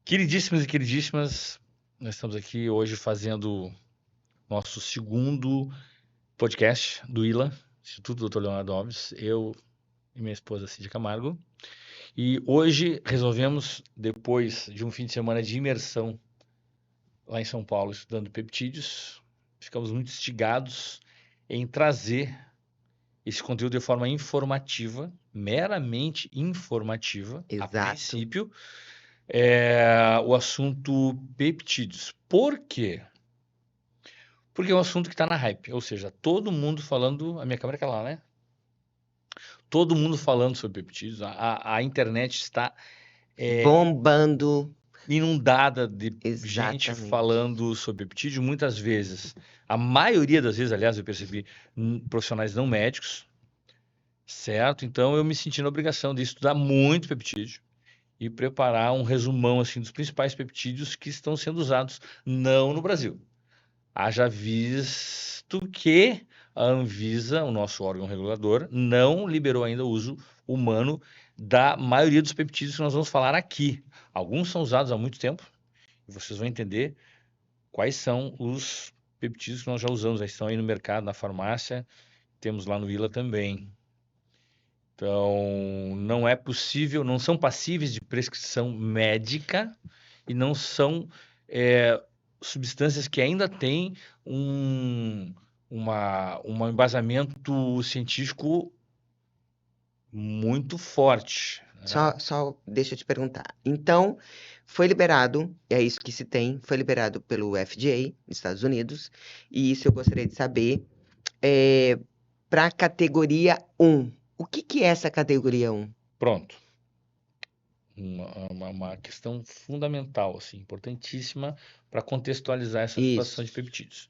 Queridíssimos e queridíssimas, nós estamos aqui hoje fazendo nosso segundo podcast do ILA, Instituto Dr. Leonardo Alves, eu e minha esposa Cídia Camargo. E hoje resolvemos, depois de um fim de semana de imersão lá em São Paulo, estudando peptídeos, ficamos muito instigados em trazer esse conteúdo de forma informativa, meramente informativa, a Exato. princípio, o assunto peptídeos. Por quê? Porque é um assunto que está na hype, ou seja, todo mundo falando, a minha câmera é aquela lá, né? Todo mundo falando sobre peptídeos, a internet está Bombando. inundada de gente Exatamente. falando sobre peptídeo, muitas vezes, a maioria das vezes, aliás, eu percebi, profissionais não médicos, certo? Então eu me senti na obrigação de estudar muito peptídeo e preparar um resumão assim dos principais peptídeos que estão sendo usados não no Brasil. Haja visto que a Anvisa, o nosso órgão regulador, não liberou ainda o uso humano da maioria dos peptídeos que nós vamos falar aqui. Alguns são usados há muito tempo e vocês vão entender quais são os peptídeos que nós já usamos, já estão aí no mercado, na farmácia, temos lá no ILA também. Então, não é possível, não são passíveis de prescrição médica e não são substâncias que ainda têm um embasamento científico muito forte, né? Só deixa eu te perguntar. Então, foi liberado, é isso que se tem, foi liberado pelo FDA, nos Estados Unidos, e isso eu gostaria de saber, para a categoria 1. O que é essa categoria 1? Pronto. Uma questão fundamental, assim, importantíssima para contextualizar essa situação de Isso. peptídeos.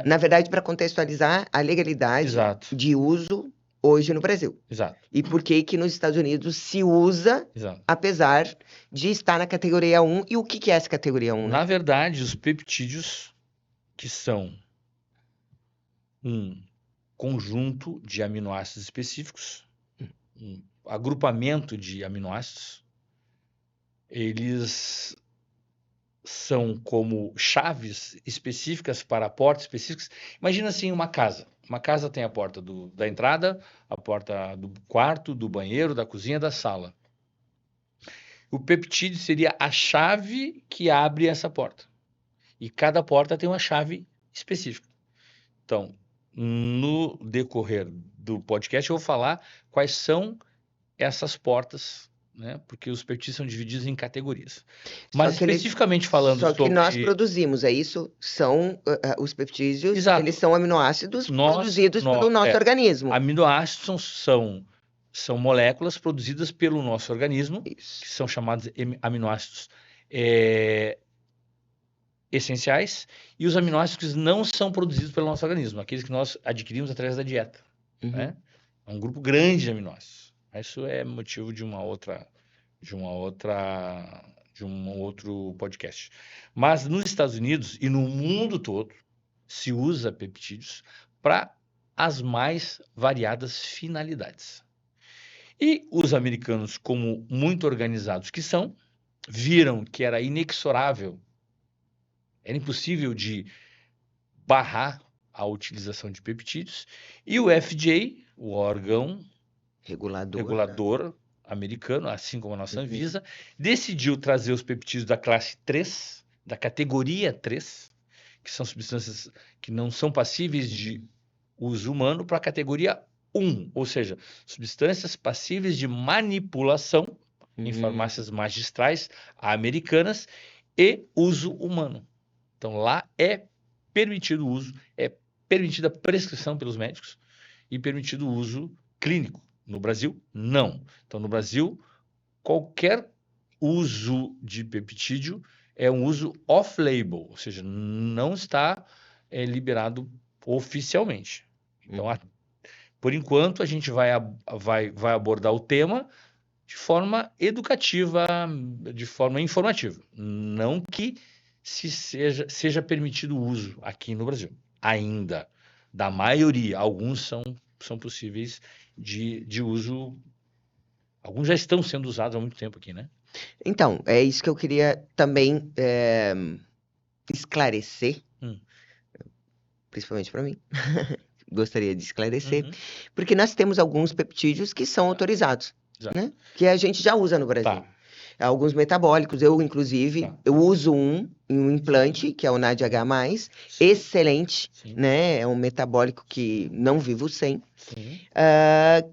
Na verdade, para contextualizar a legalidade Exato, de uso hoje no Brasil. exato, E por que nos Estados Unidos se usa, exato. apesar de estar na categoria 1. E o que é essa categoria 1, Na né? verdade, os peptídeos, que são um conjunto de aminoácidos específicos, um agrupamento de aminoácidos, eles são como chaves específicas para portas específicas. Imagina assim uma casa. Uma casa tem a porta da entrada, a porta do quarto, do banheiro, da cozinha, da sala. O peptídeo seria a chave que abre essa porta. E cada porta tem uma chave específica. Então, no decorrer do podcast, eu vou falar quais são essas portas, né? Porque os peptídeos são divididos em categorias. Mas especificamente falando Só que nós sobre... produzimos, é isso? São os peptídeos, Exato. eles são aminoácidos produzidos pelo nosso organismo. Aminoácidos são moléculas produzidas pelo nosso organismo, Isso. que são chamados aminoácidos essenciais, e os aminoácidos que não são produzidos pelo nosso organismo, aqueles que nós adquirimos através da dieta, né? É um grupo grande de aminoácidos. Isso é motivo de um outro podcast. Mas nos Estados Unidos e no mundo todo se usa peptídeos para as mais variadas finalidades. E os americanos, como muito organizados que são, viram que era inexorável, era impossível de barrar a utilização de peptídeos, e o FDA, o órgão regulador americano, assim como a nossa Anvisa, decidiu trazer os peptídeos da classe 3, da categoria 3, que são substâncias que não são passíveis de uso humano, para a categoria 1, ou seja, substâncias passíveis de manipulação em farmácias magistrais americanas e uso humano. Então lá é permitido o uso, é permitida a prescrição pelos médicos e permitido o uso clínico. No Brasil, não. Então, no Brasil, qualquer uso de peptídeo é um uso off-label, ou seja, não está liberado oficialmente. Então, por enquanto, a gente vai abordar o tema de forma educativa, de forma informativa. Não que seja permitido o uso aqui no Brasil. Ainda. Da maioria. Alguns são possíveis de uso Alguns já estão sendo usados há muito tempo aqui, né? Então, é isso que eu queria também esclarecer, Hum. principalmente para mim. Gostaria de esclarecer, Uhum. porque nós temos alguns peptídeos que são autorizados, Exato. né? Que a gente já usa no Brasil. Tá. Alguns metabólicos, inclusive, Tá. eu uso em um implante, que é o NADH+, Sim. excelente, Sim. né? É um metabólico que não vivo sem, Sim.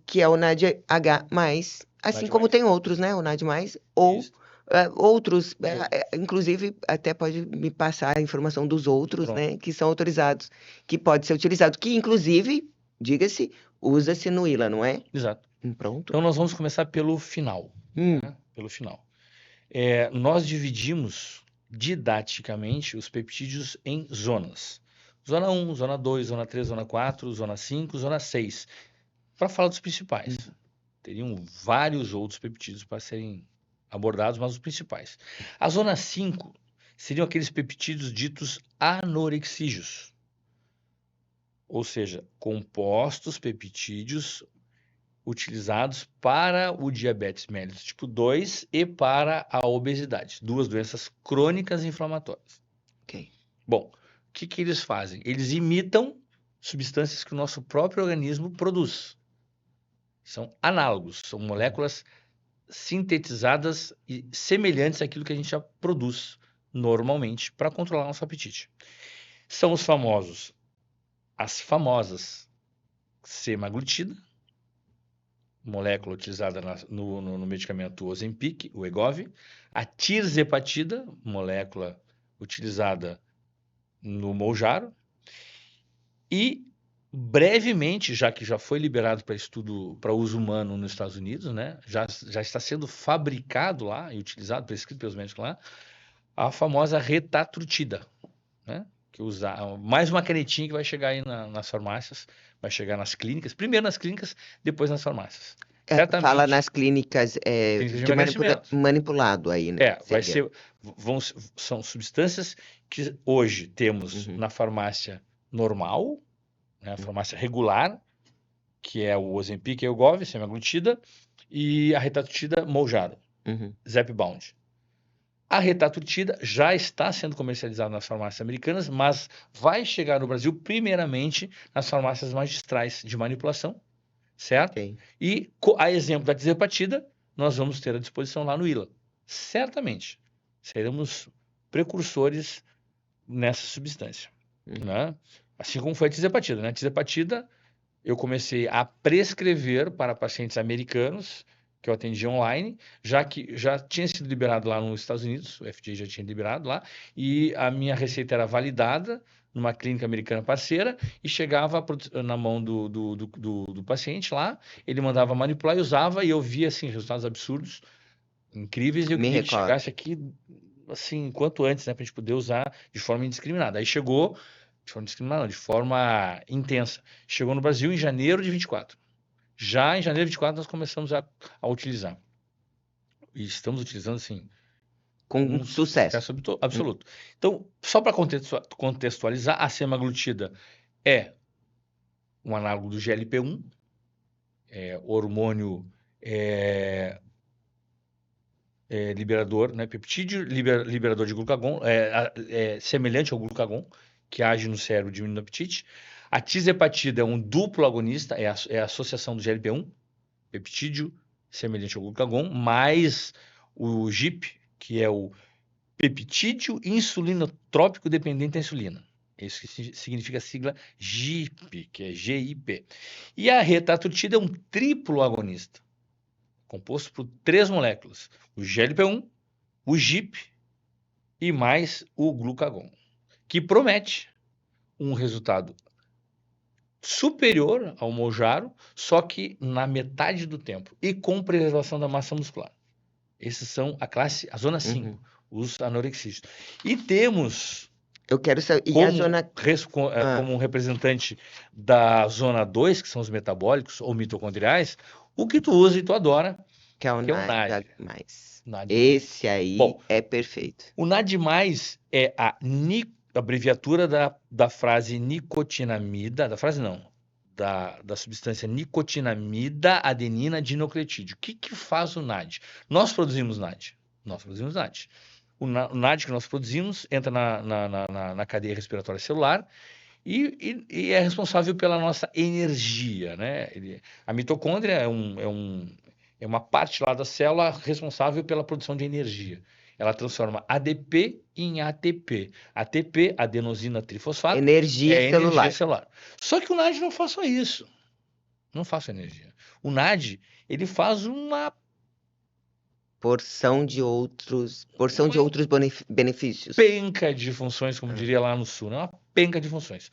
que é o NADH+, assim NAD+. como tem outros, né? O NAD+, ou Isso. outros, inclusive, até pode me passar a informação dos outros, Pronto. né? Que são autorizados, que pode ser utilizado, que inclusive, diga-se, usa-se no ILA, não é? Exato. Pronto. Então nós vamos começar pelo final. Né? Pelo final. Nós dividimos didaticamente os peptídeos em zonas. Zona 1, zona 2, zona 3, zona 4, zona 5, zona 6. Para falar dos principais. Teriam vários outros peptídeos para serem abordados, mas os principais. A zona 5 seriam aqueles peptídeos ditos anorexígeos. Ou seja, compostos peptídeos utilizados para o diabetes mellitus tipo 2 e para a obesidade, duas doenças crônicas inflamatórias. Ok. Bom, o que eles fazem? Eles imitam substâncias que o nosso próprio organismo produz. São análogos, são moléculas sintetizadas e semelhantes àquilo que a gente já produz normalmente para controlar nosso apetite. São as famosas semaglutida, molécula utilizada no medicamento Ozempic, o Wegovy, a tirzepatida, molécula utilizada no Mounjaro, e brevemente, já que já foi liberado para estudo para uso humano nos Estados Unidos, né, já está sendo fabricado lá e utilizado, prescrito pelos médicos lá, a famosa retatrutida, né, que usa mais uma canetinha que vai chegar aí nas farmácias, vai chegar nas clínicas, primeiro nas clínicas, depois nas farmácias. Fala Certamente, nas clínicas clínicas de de emagrecimento. manipulado aí, né? Vai Seria. ser, são substâncias que hoje temos Uhum, na farmácia normal, né, a farmácia regular, que é o Ozempic e o Wegovy, semaglutida, e a retatrutida Mounjaro, uhum. Zepbound. A retatrutida já está sendo comercializada nas farmácias americanas, mas vai chegar no Brasil primeiramente nas farmácias magistrais de manipulação, certo? Ok. E a exemplo da tirzepatida, nós vamos ter à disposição lá no ILA. Certamente seremos precursores nessa substância, Uhum. né? Assim como foi a tirzepatida, né? A tirzepatida eu comecei a prescrever para pacientes americanos que eu atendia online, já que já tinha sido liberado lá nos Estados Unidos, o FDA já tinha liberado lá, e a minha receita era validada numa clínica americana parceira e chegava na mão do paciente lá, ele mandava manipular e usava, e eu via assim, resultados absurdos, incríveis, e eu Me queria que recordo. chegasse aqui assim, quanto antes, né, para a gente poder usar de forma indiscriminada. Aí chegou de forma indiscriminada, não, de forma intensa. Chegou no Brasil em janeiro de 24. Já em janeiro de 24 nós começamos a utilizar. E estamos utilizando, assim, com Com um sucesso. sucesso absoluto. Então, só para contextualizar, a semaglutida é um análogo do GLP-1, hormônio liberador, né, peptídeo liberador de glucagon, semelhante ao glucagon, que age no cérebro diminuindo o apetite. A tirzepatida é um duplo agonista, é a associação do GLP-1, peptídeo semelhante ao glucagon, mais o GIP, que é o peptídeo insulinotrópico dependente da insulina. Isso que significa a sigla GIP, que é GIP. E a retatrutida é um triplo agonista, composto por 3 moléculas: o GLP-1, o GIP e mais o glucagon, que promete um resultado superior ao Mounjaro, só que na metade do tempo e com preservação da massa muscular. Esses são a zona 5, os anorexígeos. E temos Eu quero saber. E a como, zona. como um representante da zona 2, que são os metabólicos ou mitocondriais, o que tu usa e tu adora, Que é o que é o NAD. NAD+. NAD+. Esse aí Bom, é perfeito. o NAD+, é a abreviatura da frase nicotinamida, da frase não, da substância nicotinamida adenina dinocletídeo. O que que faz o NAD? Nós produzimos NAD. Nós produzimos NAD. O NAD que nós produzimos entra na cadeia respiratória celular e é responsável pela nossa energia, né? A mitocôndria é uma parte lá da célula responsável pela produção de energia. Ela transforma ADP em ATP. ATP, adenosina trifosfato, Energia é energia celular. celular. Só que o NAD não faz só isso. Não faz só energia. O NAD, ele faz uma Porção de outros benefícios. penca de funções, como diria lá no sul, né? Uma penca de funções.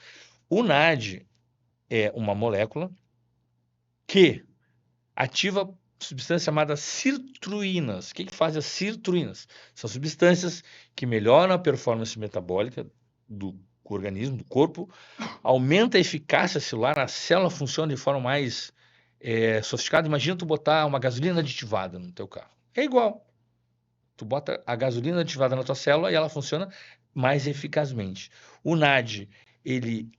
O NAD é uma molécula que ativa substâncias chamadas sirtuínas. O que que fazem as sirtuínas? São substâncias que melhoram a performance metabólica do organismo, do corpo, aumenta a eficácia celular, a célula funciona de forma mais sofisticada. Imagina tu botar uma gasolina aditivada no teu carro. É igual. Tu bota a gasolina aditivada na tua célula e ela funciona mais eficazmente. O NAD, ele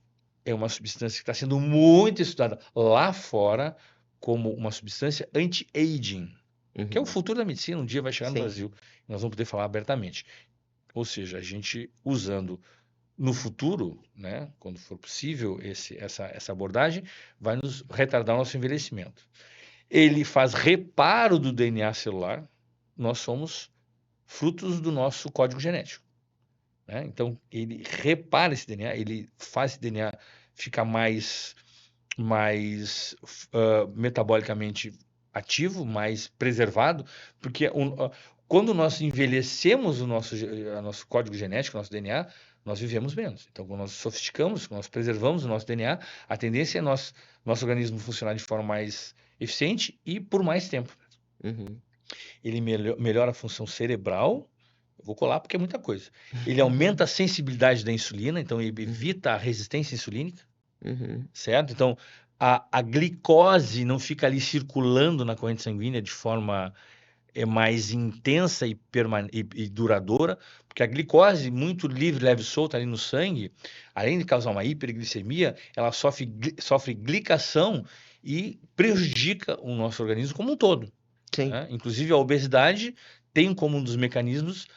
é uma substância que está sendo muito estudada lá fora como uma substância anti-aging, que é o Uhum. futuro da medicina. Um dia vai chegar no Sim. Brasil e nós vamos poder falar abertamente. Ou seja, a gente usando no futuro, né, quando for possível essa abordagem, vai nos retardar o nosso envelhecimento. Ele faz reparo do DNA celular. Nós somos frutos do nosso código genético, né? Então, ele repara esse DNA, ele faz esse DNA ficar mais metabolicamente ativo, mais preservado, porque quando nós envelhecemos o nosso código genético, o nosso DNA, nós vivemos menos. Então, quando nós sofisticamos, quando nós preservamos o nosso DNA, a tendência é nosso organismo funcionar de forma mais eficiente e por mais tempo. Uhum. Ele melhora a função cerebral. Eu vou colar porque é muita coisa. Ele aumenta a sensibilidade da insulina, então ele evita a resistência insulínica, Uhum. certo? Então a glicose não fica ali circulando na corrente sanguínea de forma mais intensa e duradoura, porque a glicose muito livre, leve e solta ali no sangue, além de causar uma hiperglicemia, ela sofre glicação e prejudica o nosso organismo como um todo, Sim. né? Inclusive a obesidade tem como um dos mecanismos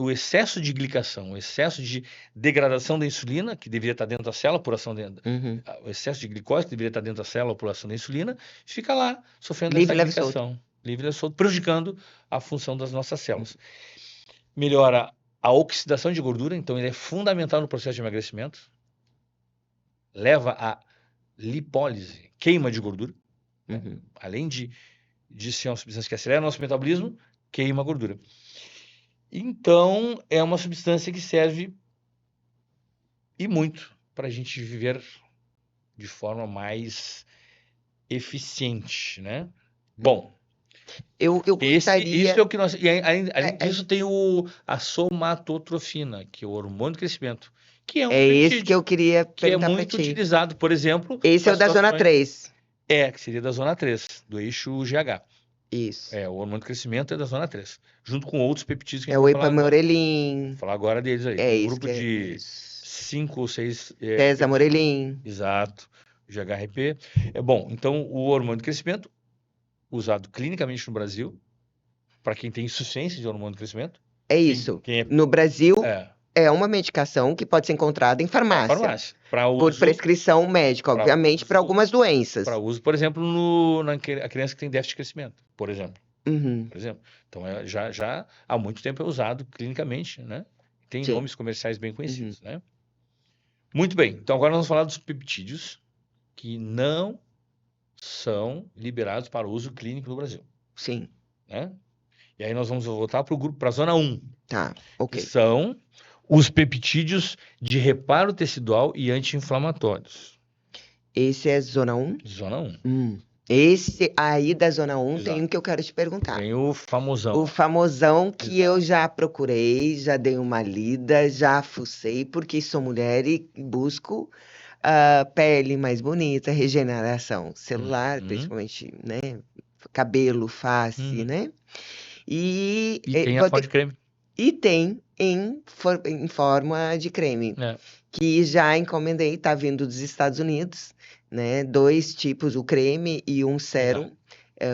o excesso de glicação, o excesso de degradação da insulina, que deveria estar dentro da célula por ação Uhum. o excesso de glicose, que deveria estar dentro da célula por ação da insulina, fica lá sofrendo Livre, essa leve e solto. glicação, livre e solto, prejudicando a função das nossas células. Melhora a oxidação de gordura, então ele é fundamental no processo de emagrecimento. Leva a lipólise, queima de gordura, né? Uhum. Além de ser uma substância que acelera o nosso metabolismo, queima gordura. Então, é uma substância que serve e muito para a gente viver de forma mais eficiente, né? Bom, Eu gostaria. isso é o que nós. E além É, disso, tem a somatotrofina, que é o hormônio do crescimento, que é um é esse que peptídeo, eu queria que é perguntar para muito ti. utilizado, por exemplo, Esse é para o da zona situações. 3. Que seria da zona 3, do eixo GH. Isso. O hormônio do crescimento é da zona 3, junto com outros peptídeos que a É gente o vai falar agora. ipamorelin. Falar agora deles aí. É Tem um isso grupo que é de isso. 5 ou 6 Tesamorelin. exato, GHRP. Bom, então o hormônio de crescimento, usado clinicamente no Brasil, para quem tem insuficiência de hormônio de crescimento. É isso. Quem No Brasil, é é uma medicação que pode ser encontrada em farmácia. farmácia. Para Por uso, prescrição médica, pra obviamente, para uso- algumas doenças. para uso, por exemplo, a criança que tem déficit de crescimento, por exemplo. Uhum. Por exemplo. Então, já há muito tempo é usado clinicamente, né? Tem Sim. nomes comerciais bem conhecidos, né? Muito bem. Então, agora nós vamos falar dos peptídeos que não são liberados para uso clínico no Brasil, Sim. né? E aí nós vamos voltar para a zona 1, Tá, que ok. são os peptídeos de reparo tecidual e anti-inflamatórios. Esse é zona 1? Zona 1. Esse aí da zona 1 tem Exato. um que eu quero te perguntar. Tem o famosão. O famosão que Exato. eu já procurei, já dei uma lida, já fucei, porque sou mulher e busco pele mais bonita, regeneração celular, Uhum. principalmente, né? Cabelo, face, Uhum. né? E E tem a vou Ford ter... Creme. E tem em forma de creme, É, que já encomendei, tá vindo dos Estados Unidos, né? 2 tipos, o creme e um exato, sérum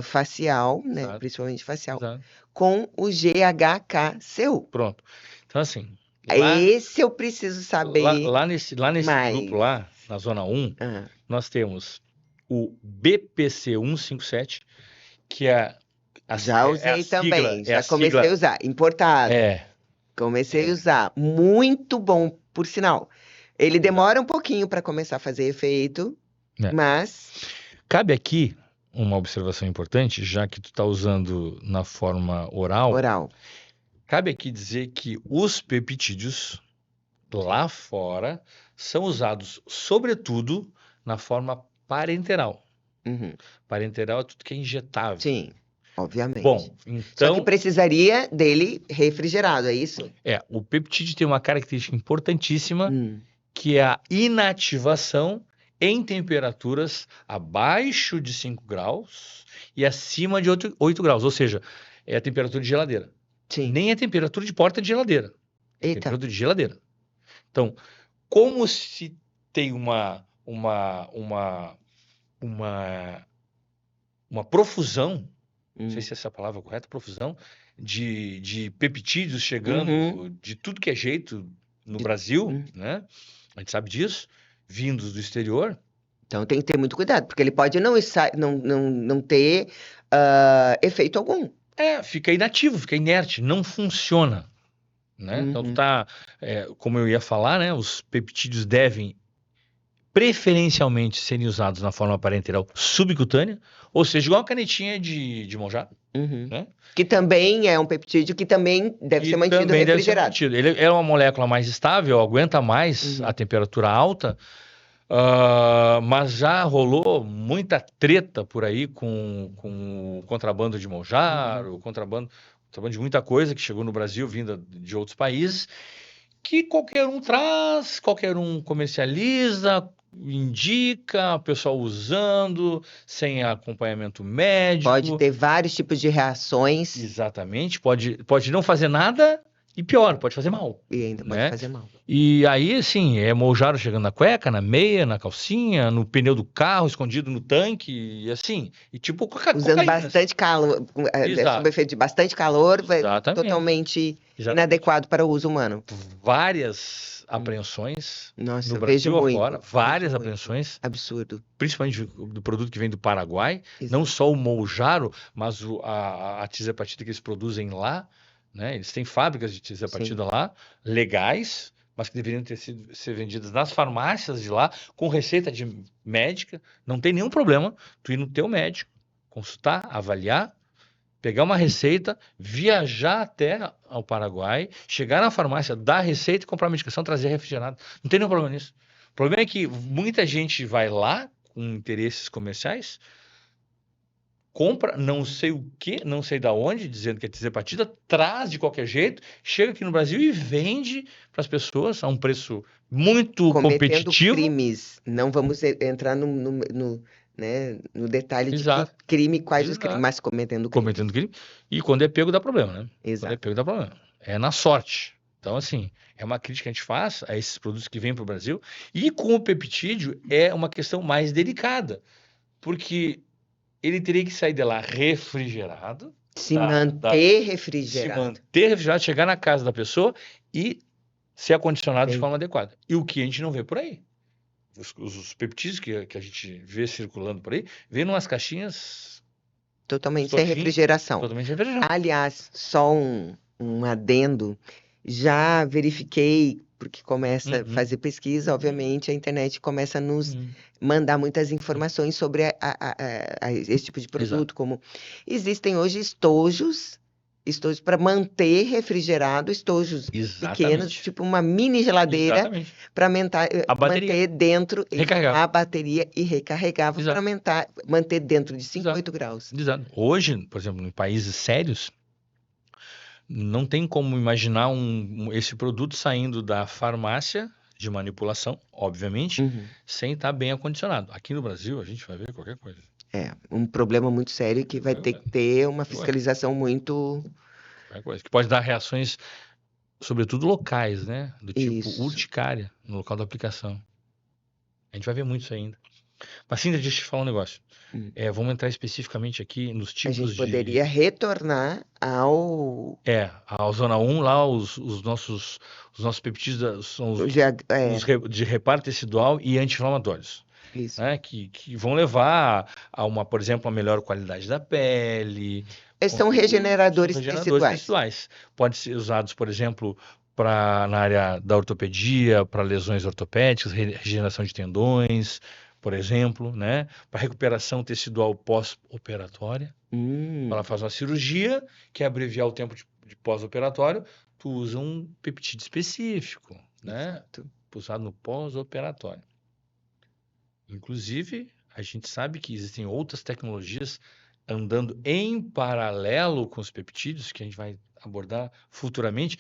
facial, né? exato, Principalmente facial, exato. com o GHKCU. Pronto. Então, assim, Esse eu preciso saber lá nesse grupo mais. lá, na Zona 1, Ah, nós temos o BPC 157, que já é a usei sigla, também, já comecei a usar, importado. é, Comecei a é, usar, muito bom, por sinal. Ele exato, demora um pouquinho para começar a fazer efeito, né? mas Cabe aqui uma observação importante, já que tu está usando na forma oral, oral. cabe aqui dizer que os peptídeos lá fora são usados sobretudo na forma parenteral. Uhum. Parenteral é tudo que é injetável. Sim, obviamente. Bom, Só que então, precisaria dele refrigerado, é isso? o peptídeo tem uma característica importantíssima, Hum, que é a inativação em temperaturas abaixo de 5 graus e acima de 8 graus, ou seja, é a temperatura de geladeira. sim. Nem é temperatura de porta de geladeira, é Eita. temperatura de geladeira. Então, como se tem uma, uma profusão, não sei Hum. se essa é a palavra correta, profusão, de peptídeos Uhum. chegando de tudo que é jeito no De- Brasil, hum. né? A gente sabe disso, vindos do exterior. Então tem que ter muito cuidado, porque ele pode não ter efeito algum. Fica inativo, fica inerte, não funciona, né? Então Uhum. como eu ia falar, né? Os peptídeos devem preferencialmente serem usados na forma parenteral subcutânea, ou seja, igual uma canetinha de Monjaro, Uhum. né? Que também é um peptídeo que também deve Que ser mantido também deve ser refrigerado. mantido. Ele é uma molécula mais estável, aguenta mais a Uhum. temperatura alta, mas já rolou muita treta por aí com o contrabando de Uhum. Monjaro, contrabando de muita coisa que chegou no Brasil vinda de outros países, que qualquer um traz, qualquer um comercializa, indica, o pessoal usando, sem acompanhamento Pode médico. ter vários tipos de reações Exatamente, pode não fazer nada e pior, pode fazer mal, e ainda pode né? fazer mal. E aí, assim, é Moujaro chegando na cueca, na meia, na calcinha, no pneu do carro, escondido no tanque, e assim, e tipo Usando cocaína. bastante calor, sob Exato, efeito de bastante calor, exatamente, totalmente exatamente. inadequado para o uso humano. Várias Hum. apreensões no Nossa, vejo Brasil afora, muito, vejo várias muito. apreensões, Absurdo. principalmente do produto que vem do Paraguai, não Exato. só o Moujaro, mas a tisapatita que eles produzem lá, né? Eles têm fábricas de Sim. tisapatita lá, legais, mas que deveriam ser vendidas nas farmácias de lá, com receita de médica. Não tem nenhum problema tu ir no teu médico, consultar, avaliar, pegar uma receita, viajar até ao Paraguai, chegar na farmácia, dar a receita, comprar a medicação, trazer refrigerado. Não tem nenhum problema nisso. O problema é que muita gente vai lá com interesses comerciais, compra não sei o que, não sei da onde, dizendo que é tisepatida, traz de qualquer jeito, chega aqui no Brasil e vende para as pessoas a um preço muito Cometendo competitivo. crimes. Não vamos entrar né, no detalhe de que Exato, crime, quais os crimes, exato. mas cometendo crimes. Cometendo crime. E quando é pego, dá problema, né? Quando é Exato. pego, dá problema. É na sorte. Então, assim, é uma crítica que a gente faz a esses produtos que vêm para o Brasil. E com o peptídeo é uma questão mais delicada, porque ele teria que sair de lá refrigerado, Se manter se refrigerado. manter refrigerado, chegar na casa da pessoa e ser acondicionado de Tem- forma adequada. E o que a gente não vê por aí. Os peptídeos que a gente vê circulando por aí, vem umas caixinhas Totalmente sem xoxinhas, refrigeração. totalmente refrigeradas. Aliás, só um adendo, já verifiquei, porque começa a Uhum, fazer pesquisa, obviamente, a internet começa a nos uhum. mandar muitas informações sobre esse tipo de Exato. produto, como existem hoje estojos para manter refrigerado, estojos pequenos, Exatamente. tipo uma mini geladeira, Exatamente. para A bateria. manter dentro Recarregável. a bateria e recarregável para Exato. manter dentro de 5 a Exato. 8 graus. Exato. Hoje, por exemplo, em países sérios, não tem como imaginar esse produto saindo da farmácia de manipulação, obviamente, Uhum. sem estar bem acondicionado. Aqui no Brasil, a gente vai ver qualquer coisa. É, um problema muito sério que vai ter que ter uma Qualquer coisa. fiscalização muito. Qualquer coisa. Que pode dar reações sobretudo locais, né? Do tipo Isso. urticária, no local da aplicação. A gente vai ver muito isso ainda. Mas, Cíntia, deixa eu te falar um negócio. Hum. Vamos entrar especificamente aqui nos A gente tipos de... poderia retornar ao A zona 1 lá, os nossos peptídeos são o de reparo tecidual e anti-inflamatórios, isso. né? Que vão levar a por exemplo, a melhor qualidade da pele, Eles são são regeneradores regeneradores teciduais. teciduais. Podem ser usados, por exemplo, na área da ortopedia, para lesões ortopédicas, regeneração de tendões, por exemplo, né? Para recuperação tecidual pós-operatória. Ela faz uma cirurgia, quer abreviar o tempo de pós-operatório, tu usa um peptídeo específico, né? Exato. Usado no pós-operatório. Inclusive, a gente sabe que existem outras tecnologias andando em paralelo com os peptídeos, que a gente vai abordar futuramente.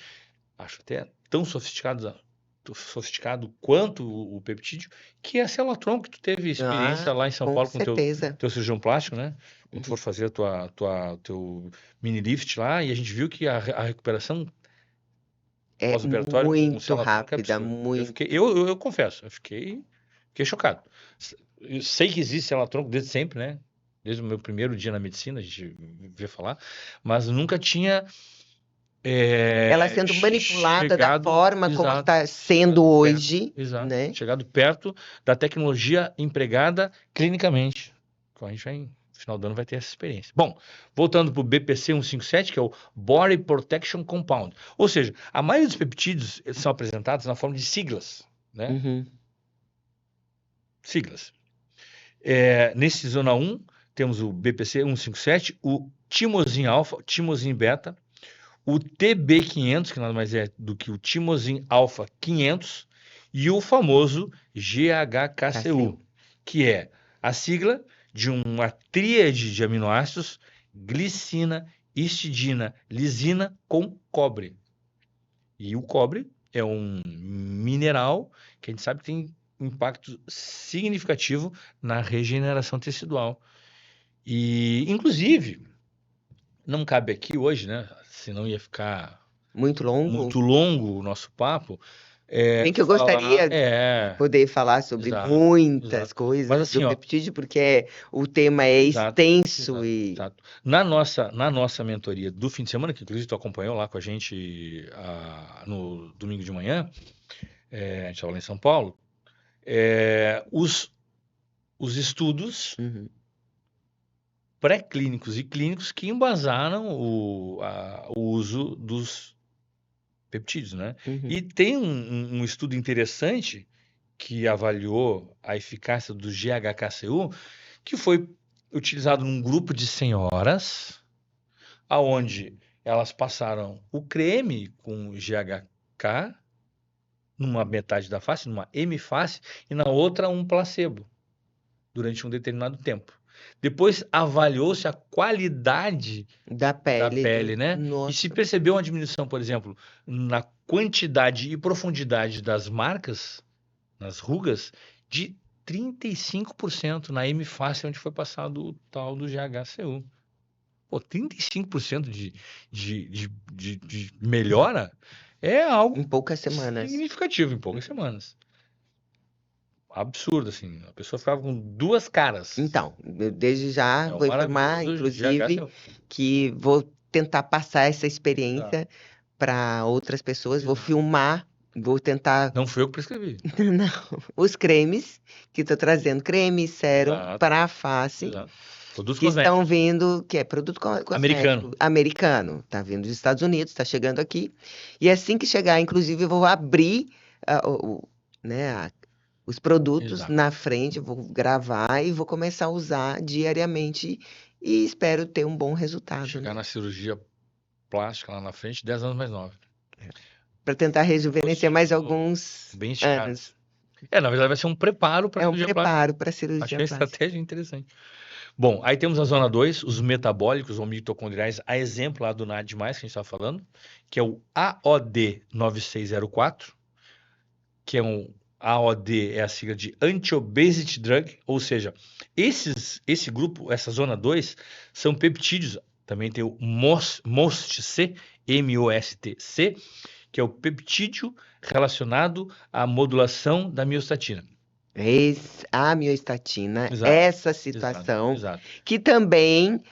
Acho até tão sofisticado quanto o peptídeo, que é a célula-tronco, que tu teve experiência lá em São Com Paulo com o certeza. teu cirurgião plástico, né? Quando tu Uhum. for fazer o teu mini lift lá, e a gente viu que a recuperação É pós-operatório com muito célula-tronco é rápida, absurda. muito. Eu confesso, eu fiquei chocado. Eu sei que existe célula-tronco desde sempre, né? Desde o meu primeiro dia na medicina, a gente vê falar, mas nunca tinha Ela sendo manipulada da chegado, forma como exato, está sendo chegado perto, hoje, exato, né? chegado perto da tecnologia empregada clinicamente. Então a gente vai, no final do ano vai ter essa experiência. Bom, voltando para o BPC 157, que é o Body Protection Compound. Ou seja, a maioria dos peptídeos eles são apresentados na forma de siglas, né? Uhum. Siglas. Nesse zona 1, temos o BPC 157, o timosin alfa, timosin beta, o TB500, que nada mais é do que o timosin alfa 500, e o famoso GHKCU, que é a sigla de uma tríade de aminoácidos, glicina, histidina, lisina com cobre. E o cobre é um mineral que a gente sabe que tem impacto significativo na regeneração tecidual. E, inclusive, não cabe aqui hoje, né? Senão ia ficar Muito longo. muito longo o nosso papo. Bem que eu Falar. gostaria de poder falar sobre Exato, muitas exato. Mas coisas do assim, ó, peptídeo, porque o tema é exato, extenso exato, e exato. Na nossa mentoria do fim de semana, que inclusive tu acompanhou lá com a gente no domingo de manhã, a gente estava lá em São Paulo, os estudos Uhum. pré-clínicos e clínicos que embasaram o uso dos peptídeos, né? Uhum. E tem um estudo interessante que avaliou a eficácia do GHKCU, que foi utilizado num grupo de senhoras, aonde elas passaram o creme com GHK numa metade da face, numa hemiface, e na outra um placebo, durante um determinado tempo. Depois avaliou-se a qualidade Da da pele pele, né? E se Nossa. percebeu uma diminuição, por exemplo, na quantidade e profundidade das marcas, nas rugas, de 35% na hemifácie onde foi passado o tal do GHCU. Pô, 35% de melhora é algo Em poucas semanas. significativo em poucas semanas. Absurdo, assim. A pessoa ficava com duas caras. Então, eu desde já É o vou informar, maravilhoso inclusive, GHCU. que vou tentar passar essa Tá. experiência para outras pessoas. Vou Exato. filmar, vou tentar. Não fui eu que prescrevi. Não, os cremes que estou trazendo, creme, sérum Exato, para a face, exato. Produtos que estão cosméticos. vindo, que é produto Americano. cosmético americano, está vindo dos Estados Unidos, está chegando aqui. E assim que chegar, inclusive, eu vou abrir né, os produtos Exato. na frente, vou gravar e vou começar a usar diariamente e espero ter um bom resultado, Chegar né? na cirurgia plástica lá na frente, 10 anos mais nova. Para tentar rejuvenescer mais Positivo, alguns bem esticado. anos. Na verdade vai ser um preparo para a É um cirurgia plástica. preparo para a cirurgia Achei a plástica. estratégia interessante. Bom, aí temos a zona 2, os metabólicos ou mitocondriais, a exemplo lá do NAD+, que a gente estava falando, que é o AOD9604, que é um AOD é a sigla de Anti-Obesity Drug, ou seja, esse grupo, essa zona 2, são peptídeos, também tem o MOST-C, MOST-C, que é o peptídeo relacionado à modulação da miostatina. A miostatina, Exato, essa exato, situação, exato, que também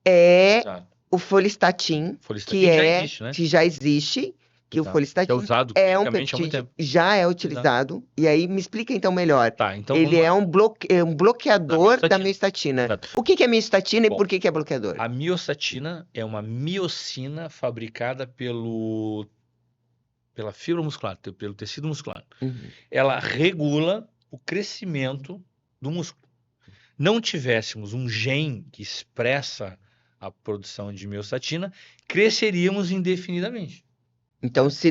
é exato. o folistatin, Folistatin já existe, né? que já existe, que o Exato. Que é folistatin usado é um clinicamente há muito peptídeo, tempo. já é Exato. utilizado. E aí me explica então melhor. Tá, então Ele vamos lá. é um bloqueador da miostatina. miostatina. Exato. O que é miostatina e Bom, por que é bloqueador? a miostatina é uma miocina fabricada pela fibra muscular, pelo tecido muscular. Uhum. Ela regula o crescimento do músculo. Não tivéssemos um gene que expressa a produção de miostatina, cresceríamos indefinidamente. Então, se a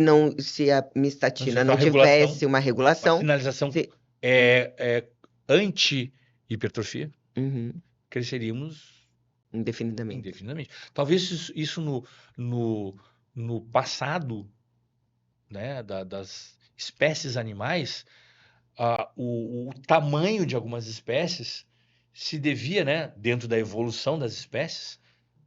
Então, miostatina se não a regulação, tivesse uma uma regulação, sinalização se- anti-hipertrofia, Uhum, cresceríamos indefinidamente. indefinidamente. Talvez isso no, no passado, né, das espécies animais, o tamanho de algumas espécies se devia, né, dentro da evolução das espécies,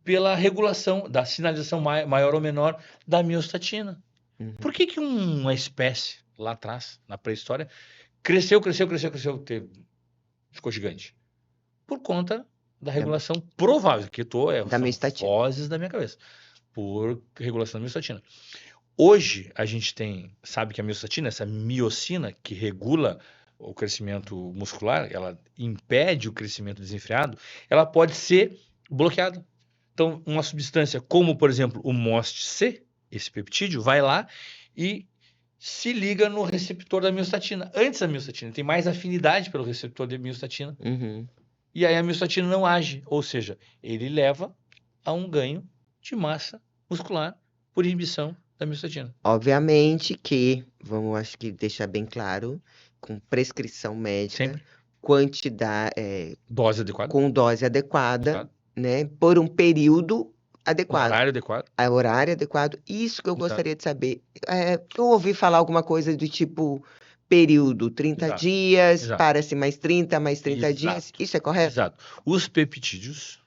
pela regulação da sinalização maior ou menor da miostatina. Uhum. Por que uma espécie lá atrás, na pré-história, cresceu, ficou gigante? Por conta da regulação provável, que Da são miostatina. vozes da minha cabeça, por regulação da miostatina. Hoje a gente sabe que a miostatina, essa miocina que regula o crescimento muscular, ela impede o crescimento desenfreado, ela pode ser bloqueada. Então, uma substância como, por exemplo, o MOST-C, esse peptídeo, vai lá e se liga no receptor da miostatina. Antes da miostatina, tem mais afinidade pelo receptor da miostatina. Uhum. E aí a miostatina não age, ou seja, ele leva a um ganho de massa muscular por inibição da miostatina. Obviamente que, vamos, acho que deixar bem claro, com prescrição médica, Sempre. quantidade, Dose adequada. com dose adequada, Exato. né, por um período Um adequado, horário adequado. a horário adequado. Isso que eu Exato. gostaria de saber. Eu ouvi falar alguma coisa do tipo período, 30 Exato. dias, Exato. para-se mais 30 dias. Exato. Isso é correto? Exato. Os peptídeos,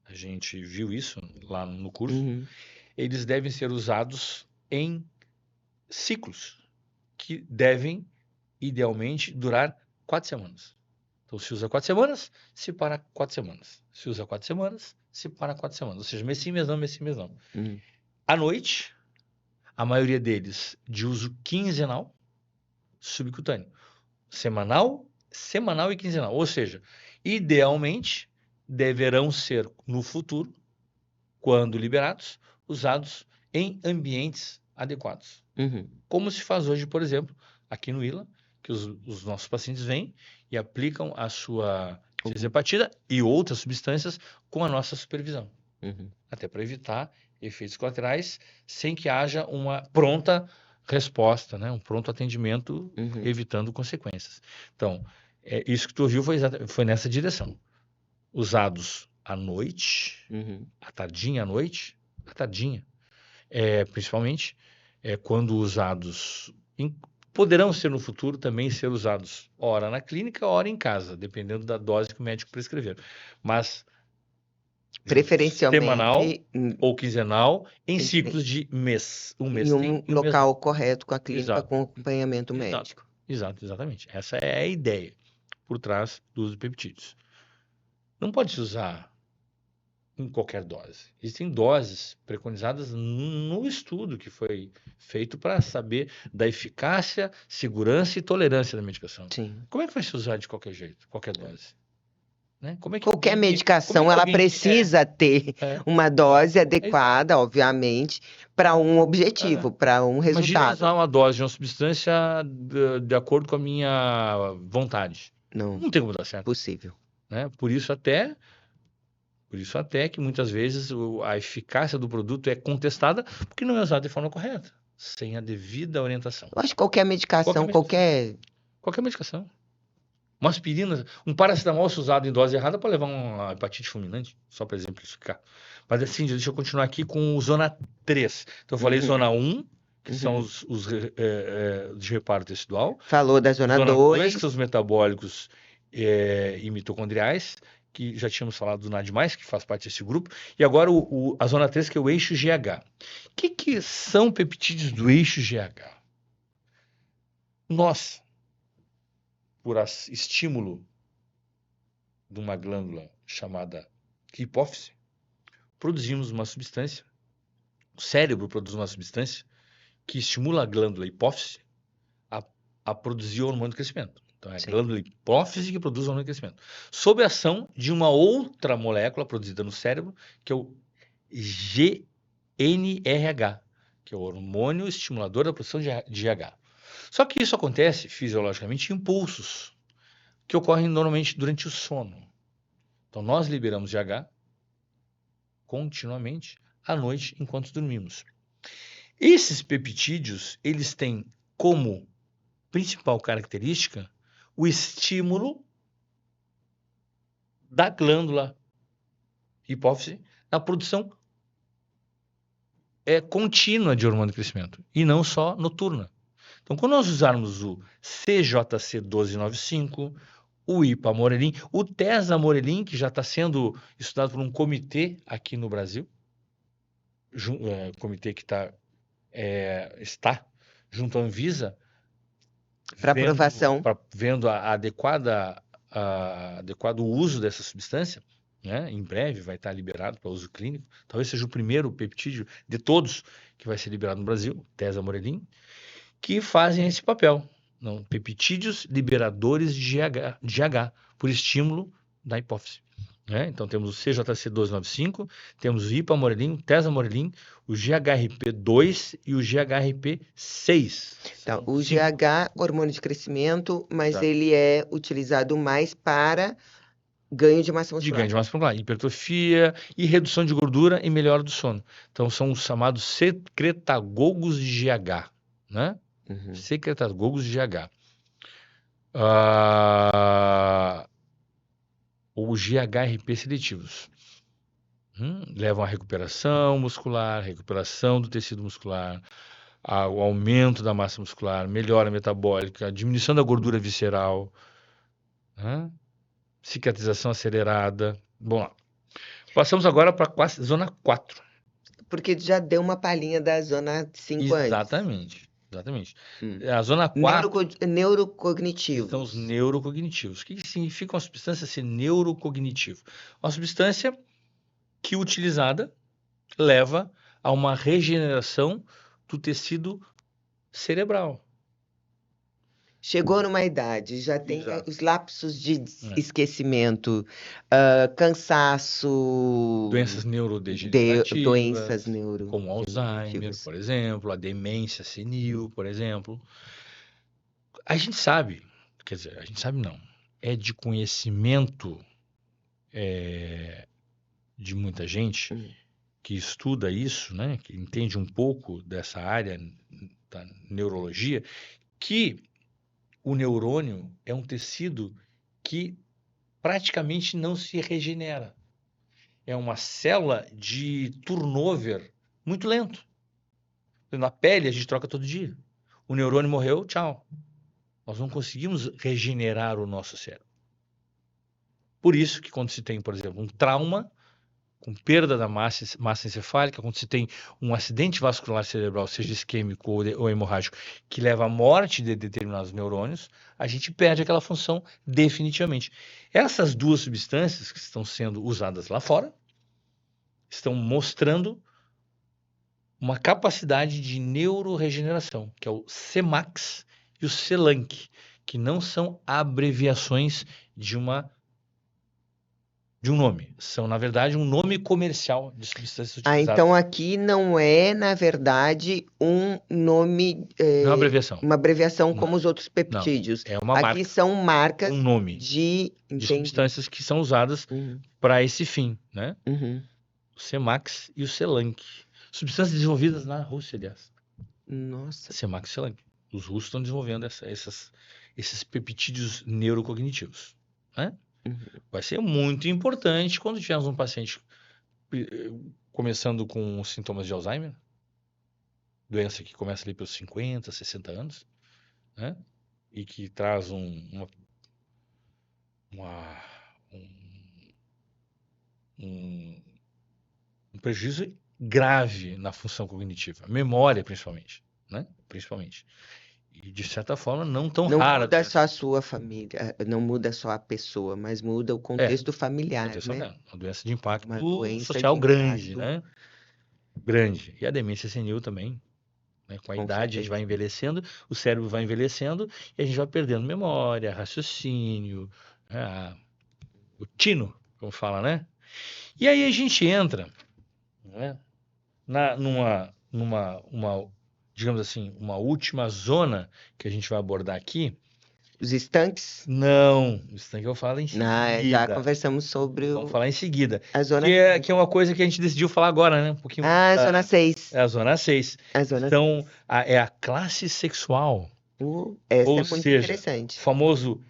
a gente viu isso lá no curso, Uhum. eles devem ser usados em ciclos que devem, idealmente, durar 4 semanas. Então, se usa 4 semanas, se para 4 semanas. Se usa 4 semanas, se para 4 semanas. Ou seja, mês sim, mês não, mês sim, mês não. Uhum. À noite, a maioria deles de uso quinzenal, subcutâneo. Semanal e quinzenal. Ou seja, idealmente, deverão ser, no futuro, quando liberados, usados em ambientes adequados. Uhum. Como se faz hoje, por exemplo, aqui no ILA, que os nossos pacientes vêm e aplicam a sua tiazepatida e outras substâncias com a nossa supervisão. Uhum. Até para evitar efeitos colaterais, sem que haja uma pronta resposta, né? Um pronto atendimento, Uhum. evitando consequências. Então, isso que tu ouviu foi nessa direção. Usados à noite, Uhum. à tardinha, principalmente, quando usados, poderão ser no futuro também ser usados, ora na clínica, ora em casa, dependendo da dose que o médico prescrever. Mas Preferencialmente semanal ou quinzenal, em Em- ciclos de mês. Um mês em sim um e um mês não. local correto com a clínica Exato, com acompanhamento exato, médico. exatamente. Essa é a ideia por trás do uso de peptídeos. Não pode se usar em qualquer dose. Existem doses preconizadas no estudo que foi feito para saber da eficácia, segurança e tolerância da medicação. Sim. Como é que vai se usar de qualquer jeito, qualquer dose? Né? Qualquer medicação, ela precisa ter uma dose adequada, obviamente, para um objetivo, para um Imagina resultado. usar uma dose de uma substância de acordo com a minha vontade. Não, Não tem como dar certo. possível. Né? Por isso até que muitas vezes a eficácia do produto é contestada porque não é usada de forma correta, sem a devida orientação. Eu acho que qualquer medicação, Qualquer medicação. Uma aspirina, um paracetamol se usado em dose errada pode levar uma hepatite fulminante, só para exemplificar. Mas assim, deixa eu continuar aqui com o zona 3. Então eu falei zona 1, que são os de reparo tecidual. Falou da zona 2, 2. que são os metabólicos e mitocondriais. que já tínhamos falado do NAD+, que faz parte desse grupo, e agora a zona 3, que é o eixo GH. O que são peptídeos do eixo GH? Nós, por estímulo de uma glândula chamada hipófise, produzimos uma substância, o cérebro produz uma substância que estimula a glândula hipófise a produzir o hormônio do crescimento. Então, é a Sim. glândula hipófise que produz o hormônio do crescimento. Sob a ação de uma outra molécula produzida no cérebro, que é o GnRH, que é o hormônio estimulador da produção de GH. Só que isso acontece fisiologicamente em impulsos, que ocorrem normalmente durante o sono. Então, nós liberamos GH continuamente à noite enquanto dormimos. Esses peptídeos, eles têm como principal característica o estímulo da glândula hipófise na produção contínua de hormônio de crescimento e não só noturna. Então, quando nós usarmos o CJC1295, o ipamorelin, o tesamorelin, que já está sendo estudado por um comitê aqui no Brasil, comitê que está junto à Anvisa, Para aprovação. vendo adequado uso dessa substância, né? Em breve vai estar liberado para uso clínico. Talvez seja o primeiro peptídeo de todos que vai ser liberado no Brasil, tesamorelin, que fazem esse papel. Não, peptídeos liberadores de GH por estímulo da hipófise. Né? Então temos o CJC1295, temos o ipamorelin, o tesamorelin, o GHRP2 e o GHRP6. Então, o GH, hormônio de crescimento, mas Tá. ele é utilizado mais para ganho de massa De muscular. ganho de massa muscular, hipertrofia e redução de gordura e melhora do sono. Então são os chamados secretagogos de GH, né? Uhum. Secretagogos de GH. Ou GHRP seletivos. Levam à recuperação muscular, recuperação do tecido muscular, ao aumento da massa muscular, melhora metabólica, diminuição da gordura visceral, cicatrização acelerada. Bom, lá. Passamos agora para a zona 4. Porque já deu uma palhinha da zona 5 antes. Exatamente. A zona 4 Neurocognitivos. são os neurocognitivos. O que significa uma substância ser neurocognitivo? Uma substância que, utilizada, leva a uma regeneração do tecido cerebral. Chegou numa idade, já tem Exato. os lapsos de esquecimento, cansaço, Doenças neurodegenerativas, doenças como Alzheimer, por exemplo, a demência senil, por exemplo. A gente sabe, quer dizer, a gente sabe não, é de conhecimento de muita gente que estuda isso, né, que entende um pouco dessa área da neurologia, que o neurônio é um tecido que praticamente não se regenera. É uma célula de turnover muito lento. Na pele a gente troca todo dia. O neurônio morreu, tchau. Nós não conseguimos regenerar o nosso cérebro. Por isso que quando se tem, por exemplo, um trauma, com perda da massa encefálica, quando se tem um acidente vascular cerebral, seja isquêmico ou hemorrágico, que leva à morte de determinados neurônios, a gente perde aquela função definitivamente. Essas duas substâncias que estão sendo usadas lá fora estão mostrando uma capacidade de neuroregeneração, que é o CEMAX e o CELANC, que não são abreviações de um nome. São, na verdade, um nome comercial de substâncias utilizadas. Então aqui não é, na verdade, um nome... Não é uma abreviação. Uma abreviação como os outros peptídeos. É uma aqui marca. São marcas um nome de substâncias que são usadas para esse fim, né? O CEMAX e o CELANC. Substâncias desenvolvidas na Rússia, aliás. Nossa. CEMAX e CELANC. Os russos estão desenvolvendo esses peptídeos neurocognitivos, né? Vai ser muito importante quando tivermos um paciente começando com sintomas de Alzheimer, doença que começa ali pelos 50, 60 anos, né? E que traz um prejuízo grave na função cognitiva, memória principalmente, né? Principalmente. E de certa forma não tão Não rara. muda só a sua família, não muda só a pessoa, mas muda o contexto familiar, Contexto né? familiar, uma doença de Uma impacto doença social de grande, impacto, né? Grande. E a demência senil também, né? Com a com idade a gente vai certeza. envelhecendo, o cérebro vai envelhecendo e a gente vai perdendo memória, raciocínio, né? O tino, como fala, né? E aí a gente entra, né? Digamos assim, uma última zona que a gente vai abordar aqui. Os estanques, Não, isso daqui eu falo em já seguida. conversamos sobre Vamos falar em seguida. a zona Que é uma coisa que a gente decidiu falar agora, né? Um pouquinho a zona 6. é a zona 6. A zona 6. São é a classe sexual. Essa Ou é muito seja, o interessante. famoso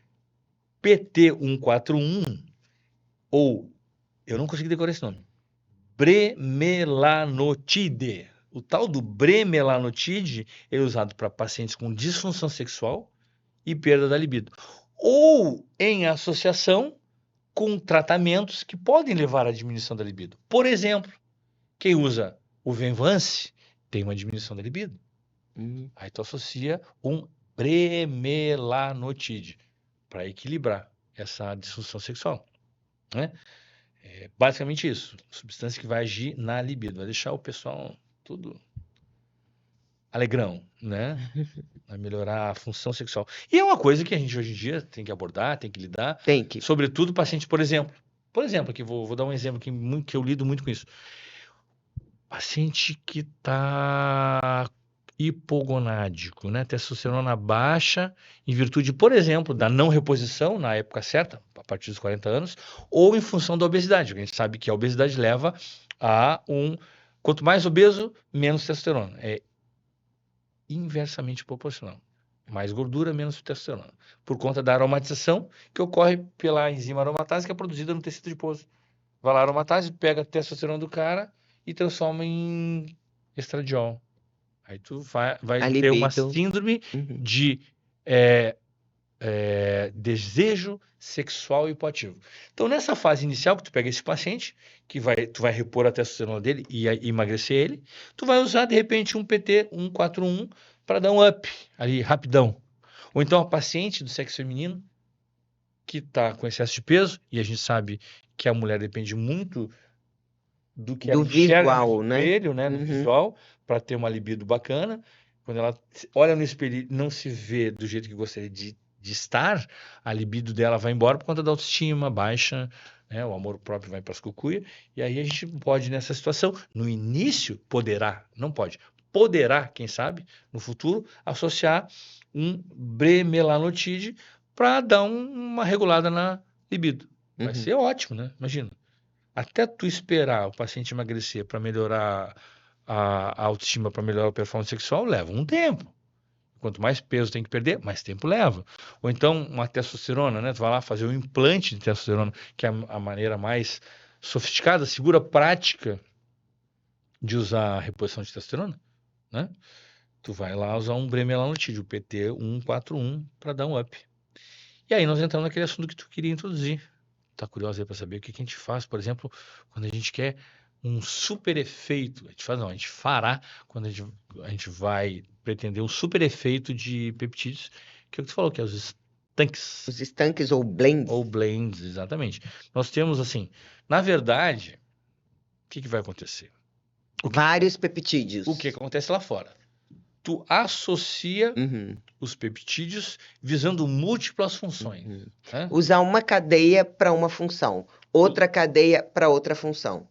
PT141, ou, eu não consegui decorar esse nome, bremelanotide. O tal do bremelanotide é usado para pacientes com disfunção sexual e perda da libido. Ou em associação com tratamentos que podem levar à diminuição da libido. Por exemplo, quem usa o Venvance tem uma diminuição da libido. Aí tu associa um bremelanotide para equilibrar essa disfunção sexual, né? É basicamente isso. Substância que vai agir na libido, vai deixar o pessoal tudo alegrão, né? Vai melhorar a função sexual. E é uma coisa que a gente hoje em dia tem que abordar, tem que lidar, Tem que. sobretudo paciente, por exemplo, aqui vou dar um exemplo que eu lido muito com isso. Paciente que está hipogonádico, né? Testosterona baixa, em virtude, por exemplo, da não reposição na época certa, a partir dos 40 anos, ou em função da obesidade. A gente sabe que a obesidade leva a quanto mais obeso, menos testosterona. É inversamente proporcional. Mais gordura, menos testosterona. Por conta da aromatização que ocorre pela enzima aromatase que é produzida no tecido adiposo. Vai lá a aromatase, pega a testosterona do cara e transforma em estradiol. Aí tu vai A ter uma libido. síndrome Uhum. de desejo sexual hipoativo. Então, nessa fase inicial que tu pega esse paciente, tu vai repor a testosterona dele e emagrecer ele, tu vai usar, de repente, um PT 141 para dar um up ali, rapidão. Ou então a paciente do sexo feminino que está com excesso de peso, e a gente sabe que a mulher depende muito do que ela Do enxerga no visual, né? espelho, né, no Uhum. visual, para ter uma libido bacana. Quando ela olha no espelho e não se vê do jeito que gostaria de estar, a libido dela vai embora por conta da autoestima baixa, né, o amor próprio vai para as cucuia, e aí a gente pode, nessa situação, no início, não pode, poderá, quem sabe, no futuro, associar um bremelanotide para dar uma regulada na libido. Vai Uhum. ser ótimo, né? Imagina. Até tu esperar o paciente emagrecer para melhorar a autoestima, para melhorar a performance sexual, leva um tempo. Quanto mais peso tem que perder, mais tempo leva. Ou então uma testosterona, né? Tu vai lá fazer um implante de testosterona, que é a maneira mais sofisticada, segura, prática de usar a reposição de testosterona, né? Tu vai lá usar um bremelanotide, o PT 141, para dar um up. E aí nós entramos naquele assunto que tu queria introduzir. Tá curioso aí para saber o que a gente faz, por exemplo, quando a gente quer um super efeito. A gente fará quando a gente vai pretender um super efeito de peptídeos, que é o que tu falou, que é os estanques. Os estanques ou blends. Ou blends, exatamente. Nós temos assim, na verdade, o que vai acontecer? Vários peptídeos. O que acontece lá fora? Tu associa Uhum. os peptídeos visando múltiplas funções. Uhum. Né? Usar uma cadeia para uma função, outra cadeia para outra função.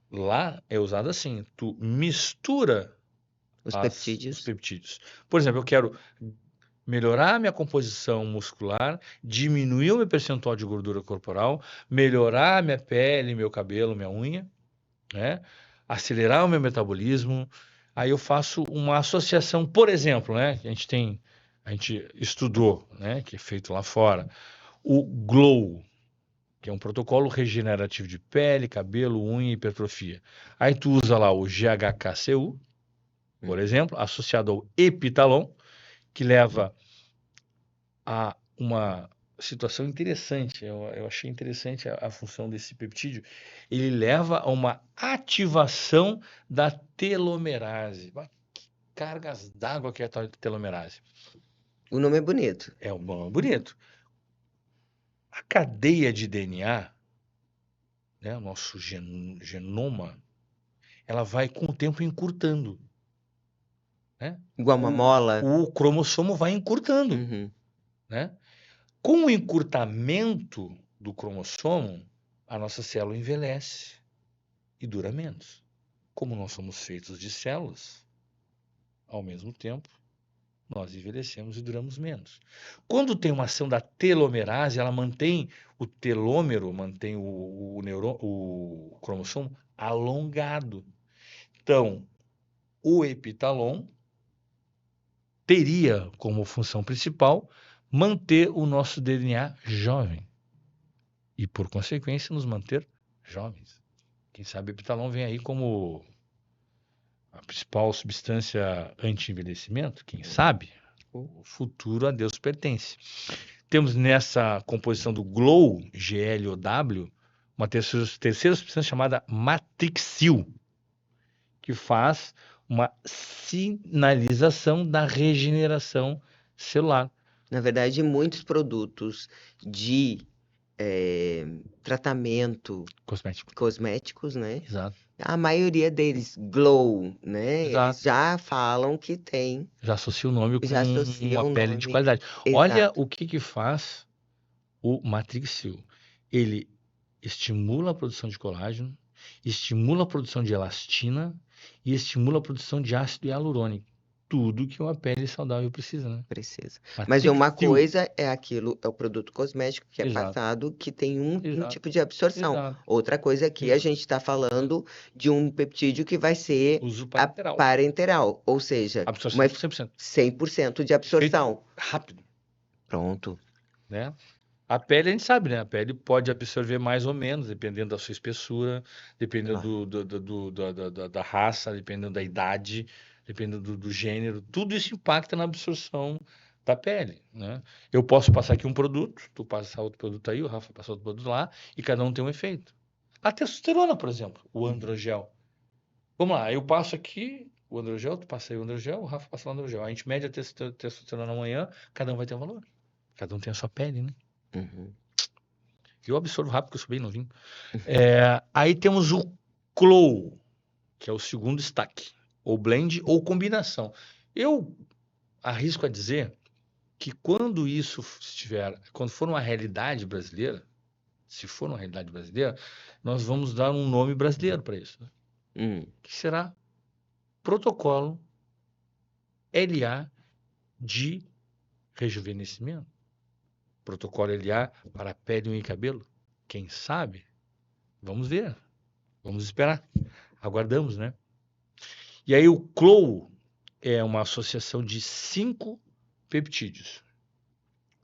Lá é usado assim, tu mistura Os os peptídeos. peptídeos. Por exemplo, eu quero melhorar a minha composição muscular, diminuir o meu percentual de gordura corporal, melhorar a minha pele, meu cabelo, minha unha, né? Acelerar o meu metabolismo. Aí eu faço uma associação, por exemplo, né? A gente estudou, né? Que é feito lá fora, o GLOW, que é um protocolo regenerativo de pele, cabelo, unha e hipertrofia. Aí tu usa lá o GHKCU, por exemplo, associado ao Epitalon, que leva a uma situação interessante. Eu achei interessante a função desse peptídeo. Ele leva a uma ativação da telomerase. Mas que cargas d'água que é a telomerase. O nome é bonito. É um nome bonito. A cadeia de DNA, né, o nosso genoma, ela vai com o tempo encurtando, né? Igual uma mola. O cromossomo vai encurtando, Uhum. né? Com o encurtamento do cromossomo, a nossa célula envelhece e dura menos. Como nós somos feitos de células, ao mesmo tempo, nós envelhecemos e duramos menos. Quando tem uma ação da telomerase, ela mantém o telômero, mantém o cromossomo alongado. Então, o epitalon teria como função principal manter o nosso DNA jovem e, por consequência, nos manter jovens. Quem sabe o epitalon vem aí como a principal substância anti-envelhecimento, quem sabe? O futuro a Deus pertence. Temos nessa composição do GLOW, G-L-O-W, uma terceira substância chamada matrixil, que faz uma sinalização da regeneração celular. Na verdade, muitos produtos de tratamento Cosmético. cosméticos, né? Exato. A maioria deles, Glow, né? Eles Exato. já falam que tem, Já associa o nome com já associam uma o pele de nome. qualidade. Olha Exato. o que faz o Matrixil. Ele estimula a produção de colágeno, estimula a produção de elastina e estimula a produção de ácido hialurônico. Tudo que uma pele saudável precisa, né? Precisa. Mas uma Matrixil. coisa é aquilo, é o produto cosmético que é Exato, passado, que tem um exato, tipo de absorção. exato, Outra coisa aqui, a exato. gente está falando de um peptídeo que vai ser Uso a parenteral. parenteral, ou seja, Absorção uma 100%. 100% de Efeito absorção. rápido, Pronto. né? A pele a gente sabe, né? A pele pode absorver mais ou menos, dependendo da sua espessura, dependendo Claro. da raça, dependendo da idade, dependendo do gênero. Tudo isso impacta na absorção da pele, né? Eu posso passar aqui um produto, tu passa outro produto aí, o Rafa passa outro produto lá, e cada um tem um efeito. A testosterona, por exemplo, o androgel. Vamos lá, eu passo aqui o androgel, tu passa aí o androgel, o Rafa passa o androgel. A gente mede a testosterona amanhã, cada um vai ter um valor. Cada um tem a sua pele, né? Uhum. Eu absorvo rápido, porque eu sou bem novinho. Aí temos o Clow, que é o segundo destaque. Ou blend ou combinação. Eu arrisco a dizer que quando isso estiver, quando for uma realidade brasileira, se for uma realidade brasileira, nós vamos dar um nome brasileiro para isso, né? Que será Protocolo LA de rejuvenescimento. Protocolo LA para pele, unha e cabelo. Quem sabe? Vamos ver. Vamos esperar. Aguardamos, né? E aí o CLOW é uma associação de 5 peptídeos.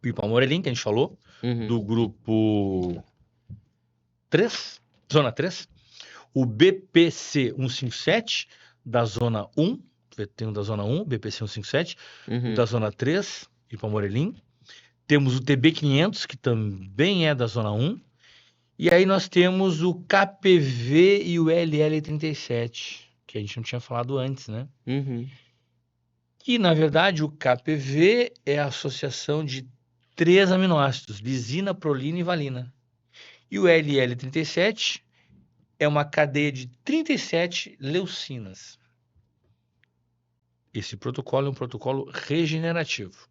O ipamorelin, que a gente falou, Uhum. do grupo 3, zona 3. O BPC 157, da zona 1. Tem o da zona 1, BPC 157. O Uhum. da zona 3, ipamorelin. Temos o TB500, que também é da zona 1. E aí nós temos o KPV e o LL37, que a gente não tinha falado antes, né? Uhum. Que, na verdade, o KPV é a associação de 3 aminoácidos, lisina, prolina e valina. E o LL37 é uma cadeia de 37 leucinas. Esse protocolo é um protocolo regenerativo.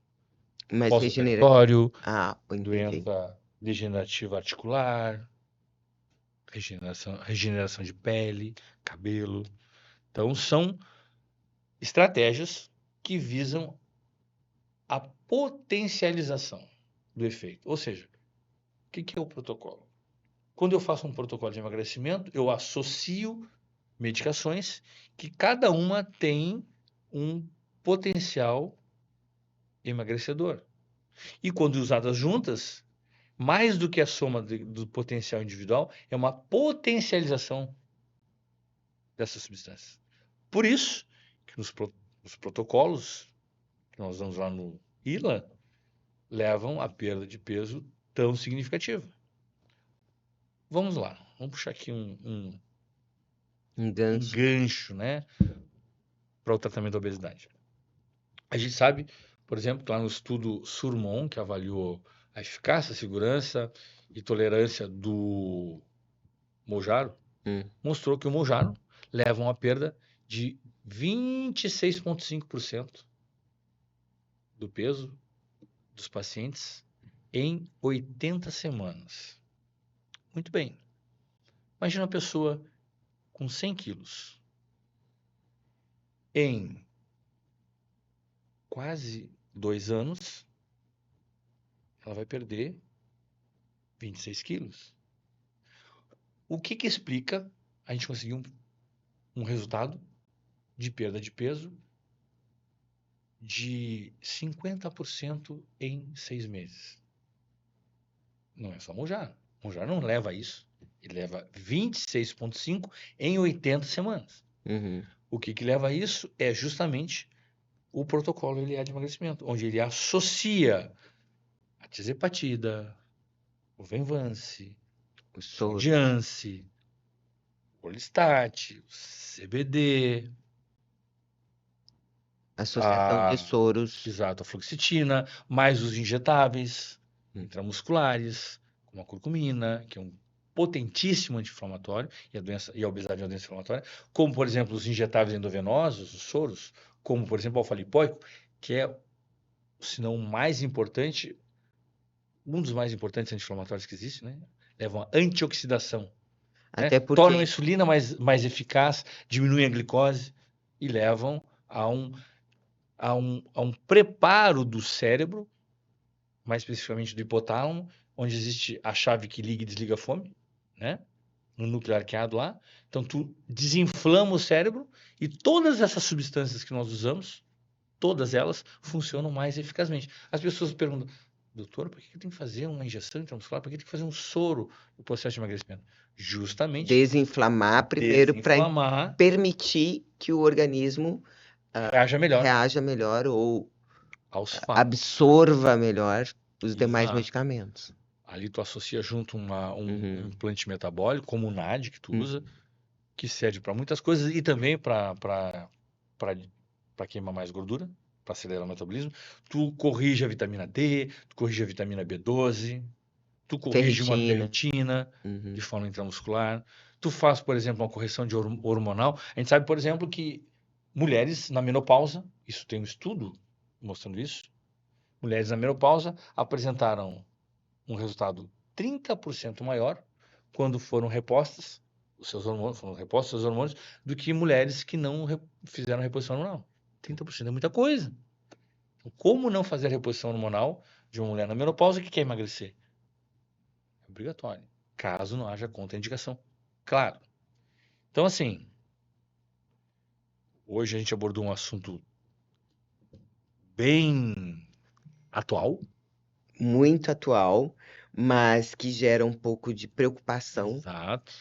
Mas regenera. Pós-operatório, Ah, entendi. doença degenerativa articular, regeneração de pele, cabelo. Então, são estratégias que visam a potencialização do efeito. Ou seja, o que é o protocolo? Quando eu faço um protocolo de emagrecimento, eu associo medicações que cada uma tem um potencial emagrecedor. E quando usadas juntas, mais do que a soma do potencial individual, é uma potencialização dessas substâncias. Por isso, que nos protocolos que nós damos lá no ILA, levam a perda de peso tão significativa. Vamos lá, vamos puxar aqui um Gancho. gancho, né, para o tratamento da obesidade. A gente sabe, por exemplo, que lá no estudo Surmon, que avaliou a eficácia, segurança e tolerância do Mounjaro, Hum. mostrou que o Mounjaro leva a uma perda de 26,5% do peso dos pacientes em 80 semanas. Muito bem. Imagina uma pessoa com 100 quilos. Em quase 2 anos, ela vai perder 26 quilos. O que explica a gente conseguir um resultado de perda de peso de 50% em 6 meses? Não é só Mounjaro. Mounjaro não leva isso. Ele leva 26,5 em 80 semanas. Uhum. O que leva a isso é justamente o protocolo LEA de emagrecimento, onde ele associa a tirzepatida, o Venvance, O o soro. Jardiance, o Orlistat, o CBD, Associação de a, soros. exato, a fluoxetina, mais os injetáveis Hum. intramusculares, como a curcumina, que é um potentíssimo anti-inflamatório, e a obesidade é uma doença inflamatória, como, por exemplo, os injetáveis endovenosos, os soros, como, por exemplo, o alfa-lipóico, que é, se não o mais importante, um dos mais importantes anti-inflamatórios que existe, né? Levam a antioxidação, né? Até Tornam a porque insulina mais eficaz, diminuem a glicose e levam a um preparo do cérebro, mais especificamente do hipotálamo, onde existe a chave que liga e desliga a fome, né? No núcleo arqueado lá. Então, tu desinflama o cérebro e todas essas substâncias que nós usamos, todas elas funcionam mais eficazmente. As pessoas perguntam, doutor, por que tem que fazer uma injeção intramuscular? Por que tem que fazer um soro no processo de emagrecimento? Justamente desinflamar primeiro para desinflamar, permitir que o organismo reaja melhor reaja melhor ou aos fármacos. absorva melhor os demais Exato. medicamentos. Ali tu associa junto um Uhum. implante metabólico, como o NAD que tu Uhum. usa, que serve para muitas coisas e também para queimar mais gordura, para acelerar o metabolismo. Tu corrige a vitamina D, tu corrige a vitamina B12, tu corrige uma Ferritina. ferritina Uhum. de forma intramuscular. Tu faz, por exemplo, uma correção de hormonal. A gente sabe, por exemplo, que mulheres na menopausa, isso tem um estudo mostrando isso, mulheres na menopausa apresentaram um resultado 30% maior quando foram repostos os seus hormônios, do que mulheres que não fizeram reposição hormonal. 30% é muita coisa. Como não fazer a reposição hormonal de uma mulher na menopausa que quer emagrecer? É obrigatório, caso não haja contraindicação. Claro. Então, assim, hoje a gente abordou um assunto bem atual. Muito atual, mas que gera um pouco de preocupação. Exato.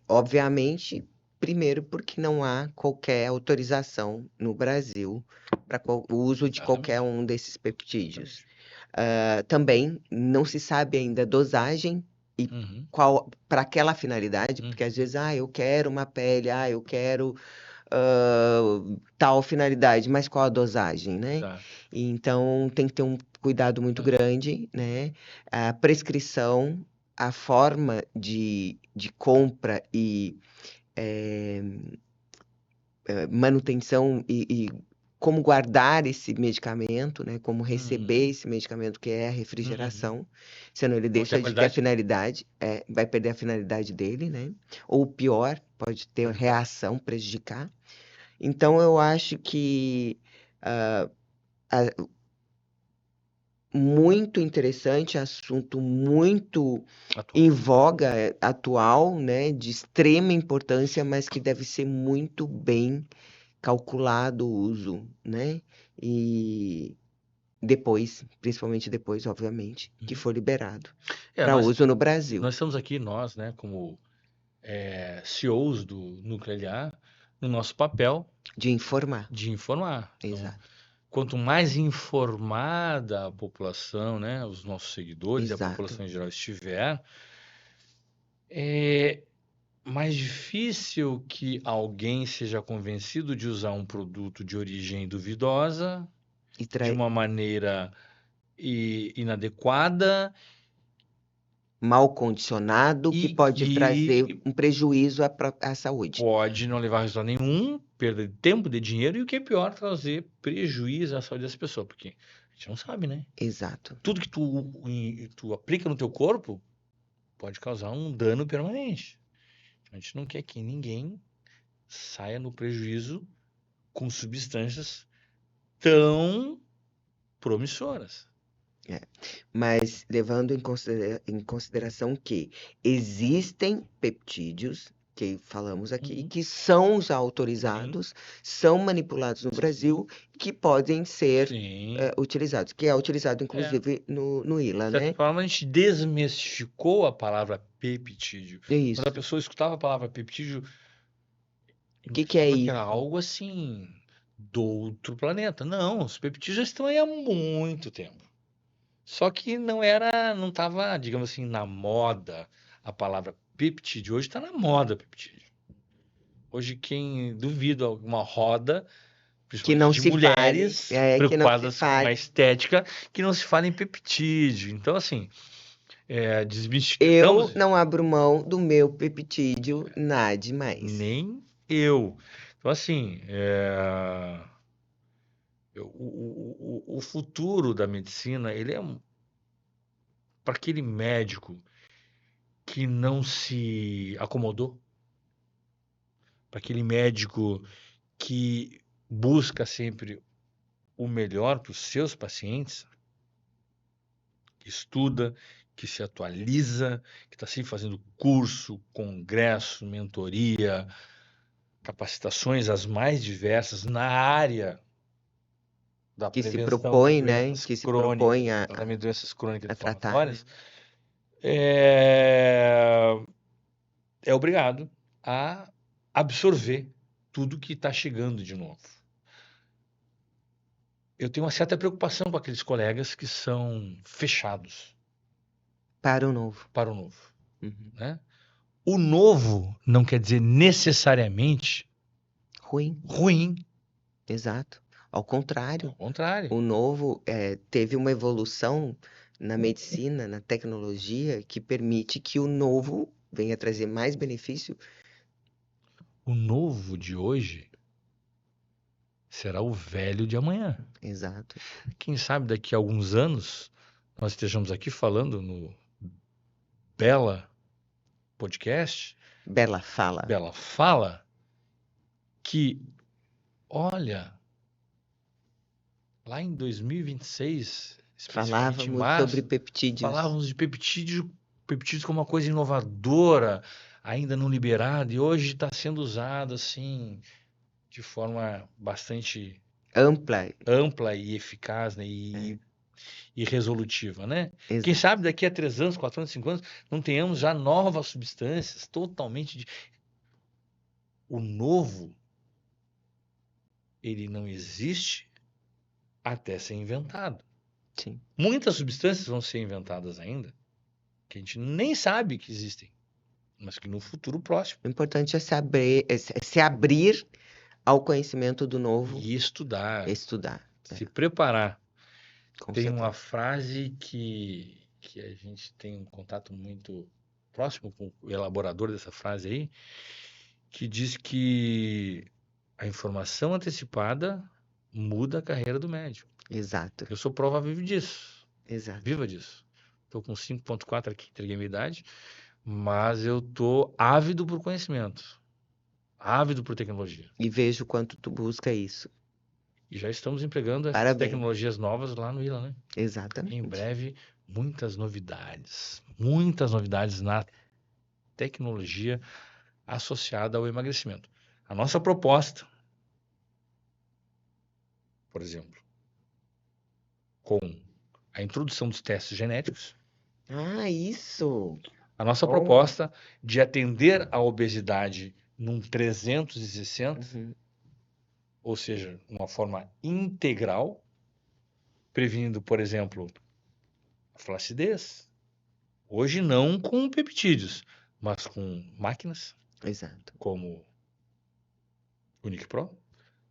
Obviamente, primeiro porque não há qualquer autorização no Brasil para o uso de qualquer Exatamente. um desses peptídeos. Também não se sabe ainda a dosagem e Uhum. qual para aquela finalidade, porque Uhum. às vezes, eu quero uma pele, eu quero tal finalidade, mas qual a dosagem, né? Exato. Então tem que ter um cuidado muito grande, né? A prescrição, a forma de compra e manutenção e como guardar esse medicamento, né? Como receber Uhum. esse medicamento que é a Uhum. refrigeração, senão ele Manter a deixa de ter a qualidade. finalidade, vai perder a finalidade dele, né? Ou pior, pode ter reação, prejudicar. Então eu acho que ah, a- muito interessante, assunto muito em Atual. voga, atual, né? De extrema importância, mas que deve ser muito bem calculado o uso, né? E depois, principalmente depois, obviamente, que Uhum. for liberado É, para nós, uso no Brasil. nós estamos aqui, nós, né, como CEOs do Núcleo LA, no nosso papel De informar, de informar. Então, exato. quanto mais informada a população, né, os nossos seguidores e a Exato. população em geral estiver, é mais difícil que alguém seja convencido de usar um produto de origem duvidosa, E de uma maneira inadequada mal condicionado, que e pode trazer que um prejuízo à saúde. pode não levar a resultado nenhum, perda de tempo, de dinheiro e o que é pior, trazer prejuízo à saúde das pessoas, porque a gente não sabe, né? Exato. Tudo que tu aplica no teu corpo pode causar um dano permanente. A gente não quer que ninguém saia no prejuízo com substâncias tão promissoras. Mas levando em consideração que existem peptídeos, que falamos aqui, Uhum. que são os autorizados, são manipulados no Brasil, que podem ser Sim. utilizados, que é utilizado inclusive no ILA, De certa né? forma, a gente desmistificou a palavra peptídeo. É Quando isso. a pessoa escutava a palavra peptídeo, O que é imaginava que isso? era algo assim do outro planeta. Não, os peptídeos já estão aí há muito tempo. Só que não estava, digamos assim, na moda a palavra peptídeo. Hoje está na moda peptídeo. Hoje quem duvida alguma roda, Que principalmente não de se fale, mulheres que não se preocupadas com a fale. estética, que não se fala em peptídeo. Então, assim, Eu desmistificamos, não abro mão do meu peptídeo, nada mais. nem eu. Então, assim, o futuro da medicina, ele é para aquele médico que não se acomodou, para aquele médico que busca sempre o melhor para os seus pacientes, que estuda, que se atualiza, que está sempre fazendo curso, congresso, mentoria, capacitações as mais diversas na área da Que se prevenção de propõe, né? doenças Que se crônicas, propõe tratamento de doenças crônicas a tratar, né? inflamatórias, é, é obrigado a absorver tudo que está chegando de novo. Eu tenho uma certa preocupação com aqueles colegas que são fechados Para o novo. para o novo, Uhum. né? O novo não quer dizer necessariamente Ruim, ruim, exato. Ao ao contrário, contrário. o novo teve uma evolução na medicina, na tecnologia, que permite que o novo venha trazer mais benefício. O novo de hoje será o velho de amanhã. Exato. Quem sabe daqui a alguns anos nós estejamos aqui falando no Bela Podcast, Bela fala. Bela Fala, que, olha, lá em 2026, especificamente em Falávamos sobre março, peptídeos. falávamos de peptídeos como uma coisa inovadora, ainda não liberada, e hoje está sendo usado assim de forma bastante Ampla. ampla e eficaz, né? É, E resolutiva, né? Quem exato. sabe daqui a 3 anos, 4 anos, 5 anos, não tenhamos já novas substâncias totalmente. O novo, ele não existe até ser inventado. Sim. Muitas substâncias vão ser inventadas ainda, que a gente nem sabe que existem, mas que no futuro próximo. O importante é se abrir ao conhecimento do novo E estudar, e estudar. se preparar. Com Tem certeza. uma frase que a gente tem um contato muito próximo com o elaborador dessa frase aí, que diz que a informação antecipada muda a carreira do médico. Exato. Eu sou prova viva disso. Exato. Viva disso. Estou com 5,4 aqui, entreguei a minha idade, mas eu estou ávido por conhecimento, ávido por tecnologia. E vejo quanto tu busca isso. E já estamos empregando essas Parabéns. tecnologias novas lá no ILA, né? Em Exatamente. breve, muitas novidades na tecnologia associada ao emagrecimento. A nossa proposta, por exemplo, com a introdução dos testes genéticos, Ah, isso. a nossa Bom. proposta de atender a obesidade num 360, Uhum. ou seja, uma forma integral, prevenindo, por exemplo, a flacidez. Hoje não com peptídeos, mas com máquinas Exato. como o NicPro,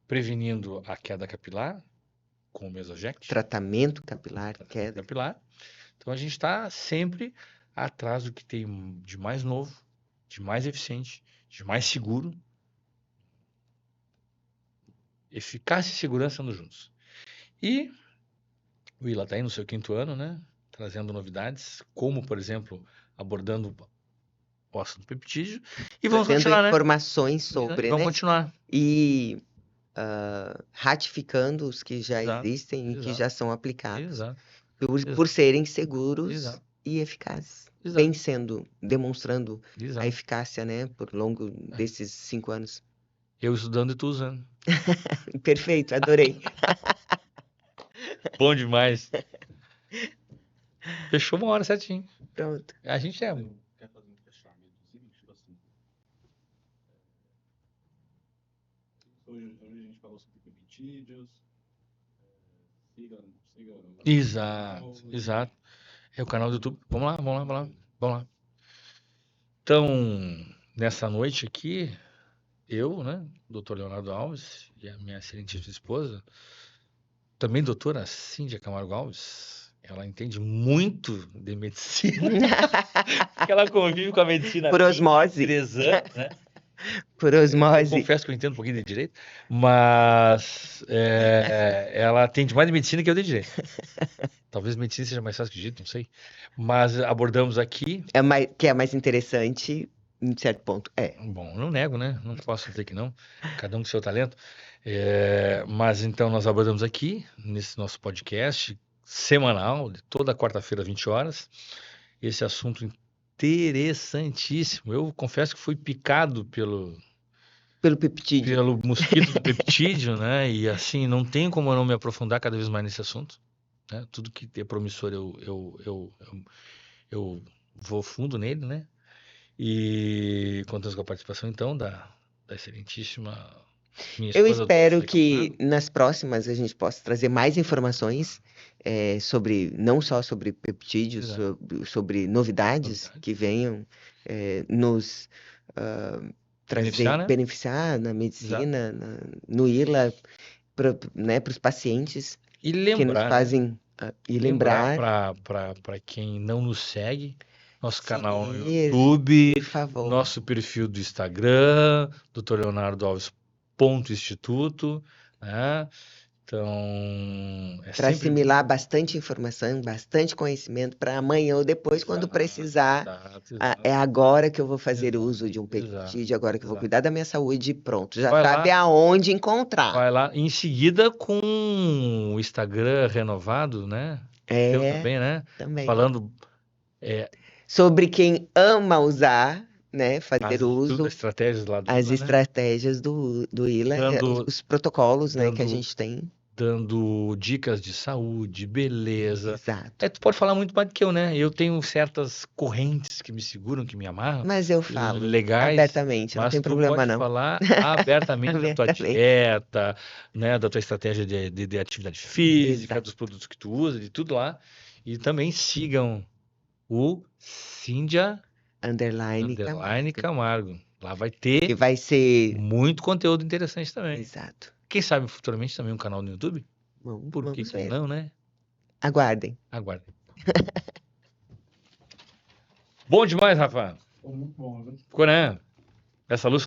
prevenindo a queda capilar com o Mesoject, Tratamento capilar, queda. capilar. Então a gente está sempre atrás do que tem de mais novo, de mais eficiente, de mais seguro. Eficácia e segurança andam juntos. E o ILA está aí no seu 5º ano, né? Trazendo novidades, como, por exemplo, abordando o assunto peptídeo. E vamos Trazendo continuar, né? informações sobre, Vamos né? continuar. E ratificando os que já Exato, existem e que exato. já são aplicados, Exato, por exato, serem seguros exato, e eficazes. exato, Vem sendo, demonstrando a exato. eficácia, né? Por longo desses 5 anos. Eu estudando e tu usando. Perfeito, adorei. Bom demais. Fechou 1 hora certinho. Pronto. A gente é. Quer fazer um fechamento, tipo assim. Hoje a gente falou sobre peptídeos. Siga o Exato, canal. exato. É o canal do YouTube. Vamos lá, vamos lá, vamos lá. Vamos lá. Então, nessa noite aqui, eu, né, Dr. Leonardo Alves e a minha excelentíssima esposa, também doutora Cíndia Camargo Alves, ela entende muito de medicina, porque ela convive com a medicina há Por osmose. 3 anos, né? Por Eu osmose. confesso que eu entendo um pouquinho de direito, mas ela entende mais de medicina que eu de direito. Talvez medicina seja mais fácil que direito, não sei. Mas abordamos aqui. Que é mais interessante, em certo ponto. Bom, não nego, né? Não posso dizer que não. Cada um com seu talento. Mas então nós abordamos aqui, nesse nosso podcast semanal, de toda quarta-feira, 20 horas, esse assunto interessantíssimo. Eu confesso que fui picado pelo Peptídeo. mosquito do peptídeo, né? E assim, não tem como eu não me aprofundar cada vez mais nesse assunto, né? Tudo que é promissor eu vou fundo nele, né? E contamos com a participação, então, da excelentíssima minha Eu esposa, espero doutora que Camargo. nas próximas a gente possa trazer mais informações não só sobre peptídeos, Exato. sobre novidades que venham nos Beneficiar, né? beneficiar na medicina, no ILA, né, para os pacientes E que nos lembrar, né? fazem e lembrar, para quem não nos segue, nosso canal no seguir, YouTube, por favor, nosso perfil do Instagram, Dr. Leonardo Alves Instituto, né? Então, é para sempre assimilar bastante informação, bastante conhecimento para amanhã ou depois, quando precisar. exato. É agora que eu vou fazer Exato, uso de um peptídeo, agora que eu vou exato. cuidar da minha saúde e pronto. Já Vai sabe lá. aonde encontrar. Vai lá, em seguida com o Instagram renovado, né? Eu também, né? Também. Falando Sobre quem ama usar, né? Fazer uso, estratégias lá do as ILA, né? estratégias do ILA, os protocolos, né, que a gente tem. Dando dicas de saúde, beleza. Exato. Tu pode falar muito mais do que eu, né? Eu tenho certas correntes que me seguram, que me amarram, Mas eu falo legais, abertamente, não mas tem tu problema pode não. falar abertamente da tua Abertamente. dieta, né? Da tua estratégia de atividade física, Exato. dos produtos que tu usa, de tudo lá. E também sigam o Cíndia Underline Camargo. Lá vai que ter vai ser. muito conteúdo interessante também. Exato. Quem sabe futuramente também um canal no YouTube? Por que Vamos que ver. não, né? Aguardem. Aguardem. Bom demais, Rafa. Ficou muito bom, né? Ficou, né? Essa luz